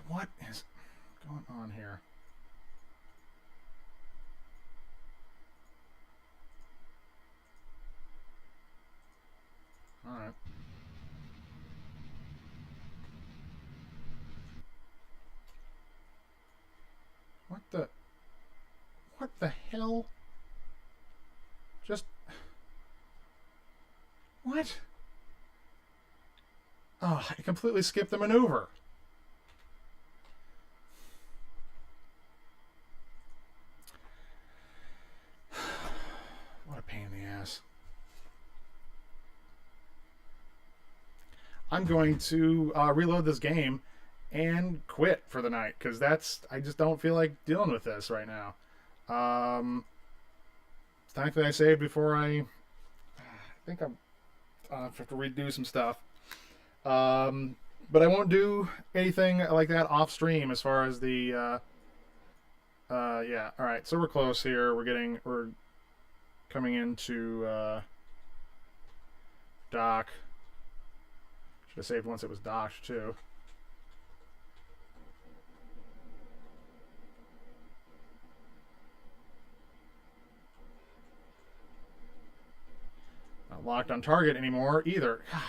What is going on here? All right. What the hell? Just what? Oh, I completely skipped the maneuver. What a pain in the ass. I'm going to reload this game and quit for the night because I just don't feel like dealing with this right now. Thankfully I saved before I think I have to redo some stuff. But I won't do anything like that off stream as far as the yeah. All right, so we're close here. We're coming into dock. Should have saved once it was docked too. Not locked on target anymore either. God.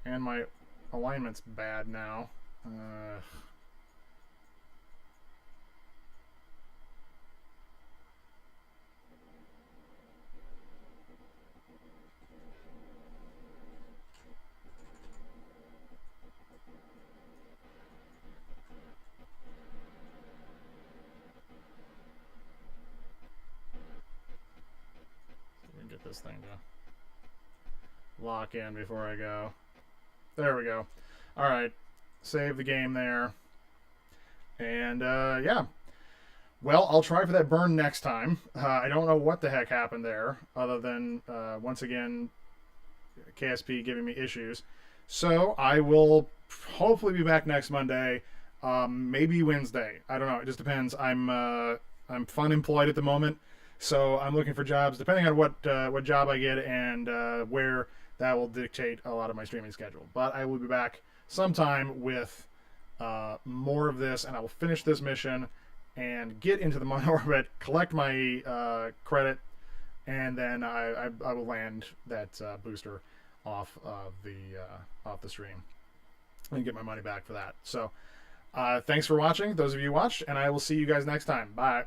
And my alignment's bad now. Get this thing to lock in before I go. There we go. All right, save the game there, and yeah. Well, I'll try for that burn next time. I don't know what the heck happened there, other than once again KSP giving me issues. So I will hopefully be back next Monday, maybe Wednesday. I don't know. It just depends. I'm fun employed at the moment, so I'm looking for jobs. Depending on what job I get and where, that will dictate a lot of my streaming schedule. But I will be back sometime with more of this, and I will finish this mission and get into the moon orbit, collect my credit, and then I will land that booster off the stream and get my money back for that. So thanks for watching, those of you who watched, and I will see you guys next time. Bye.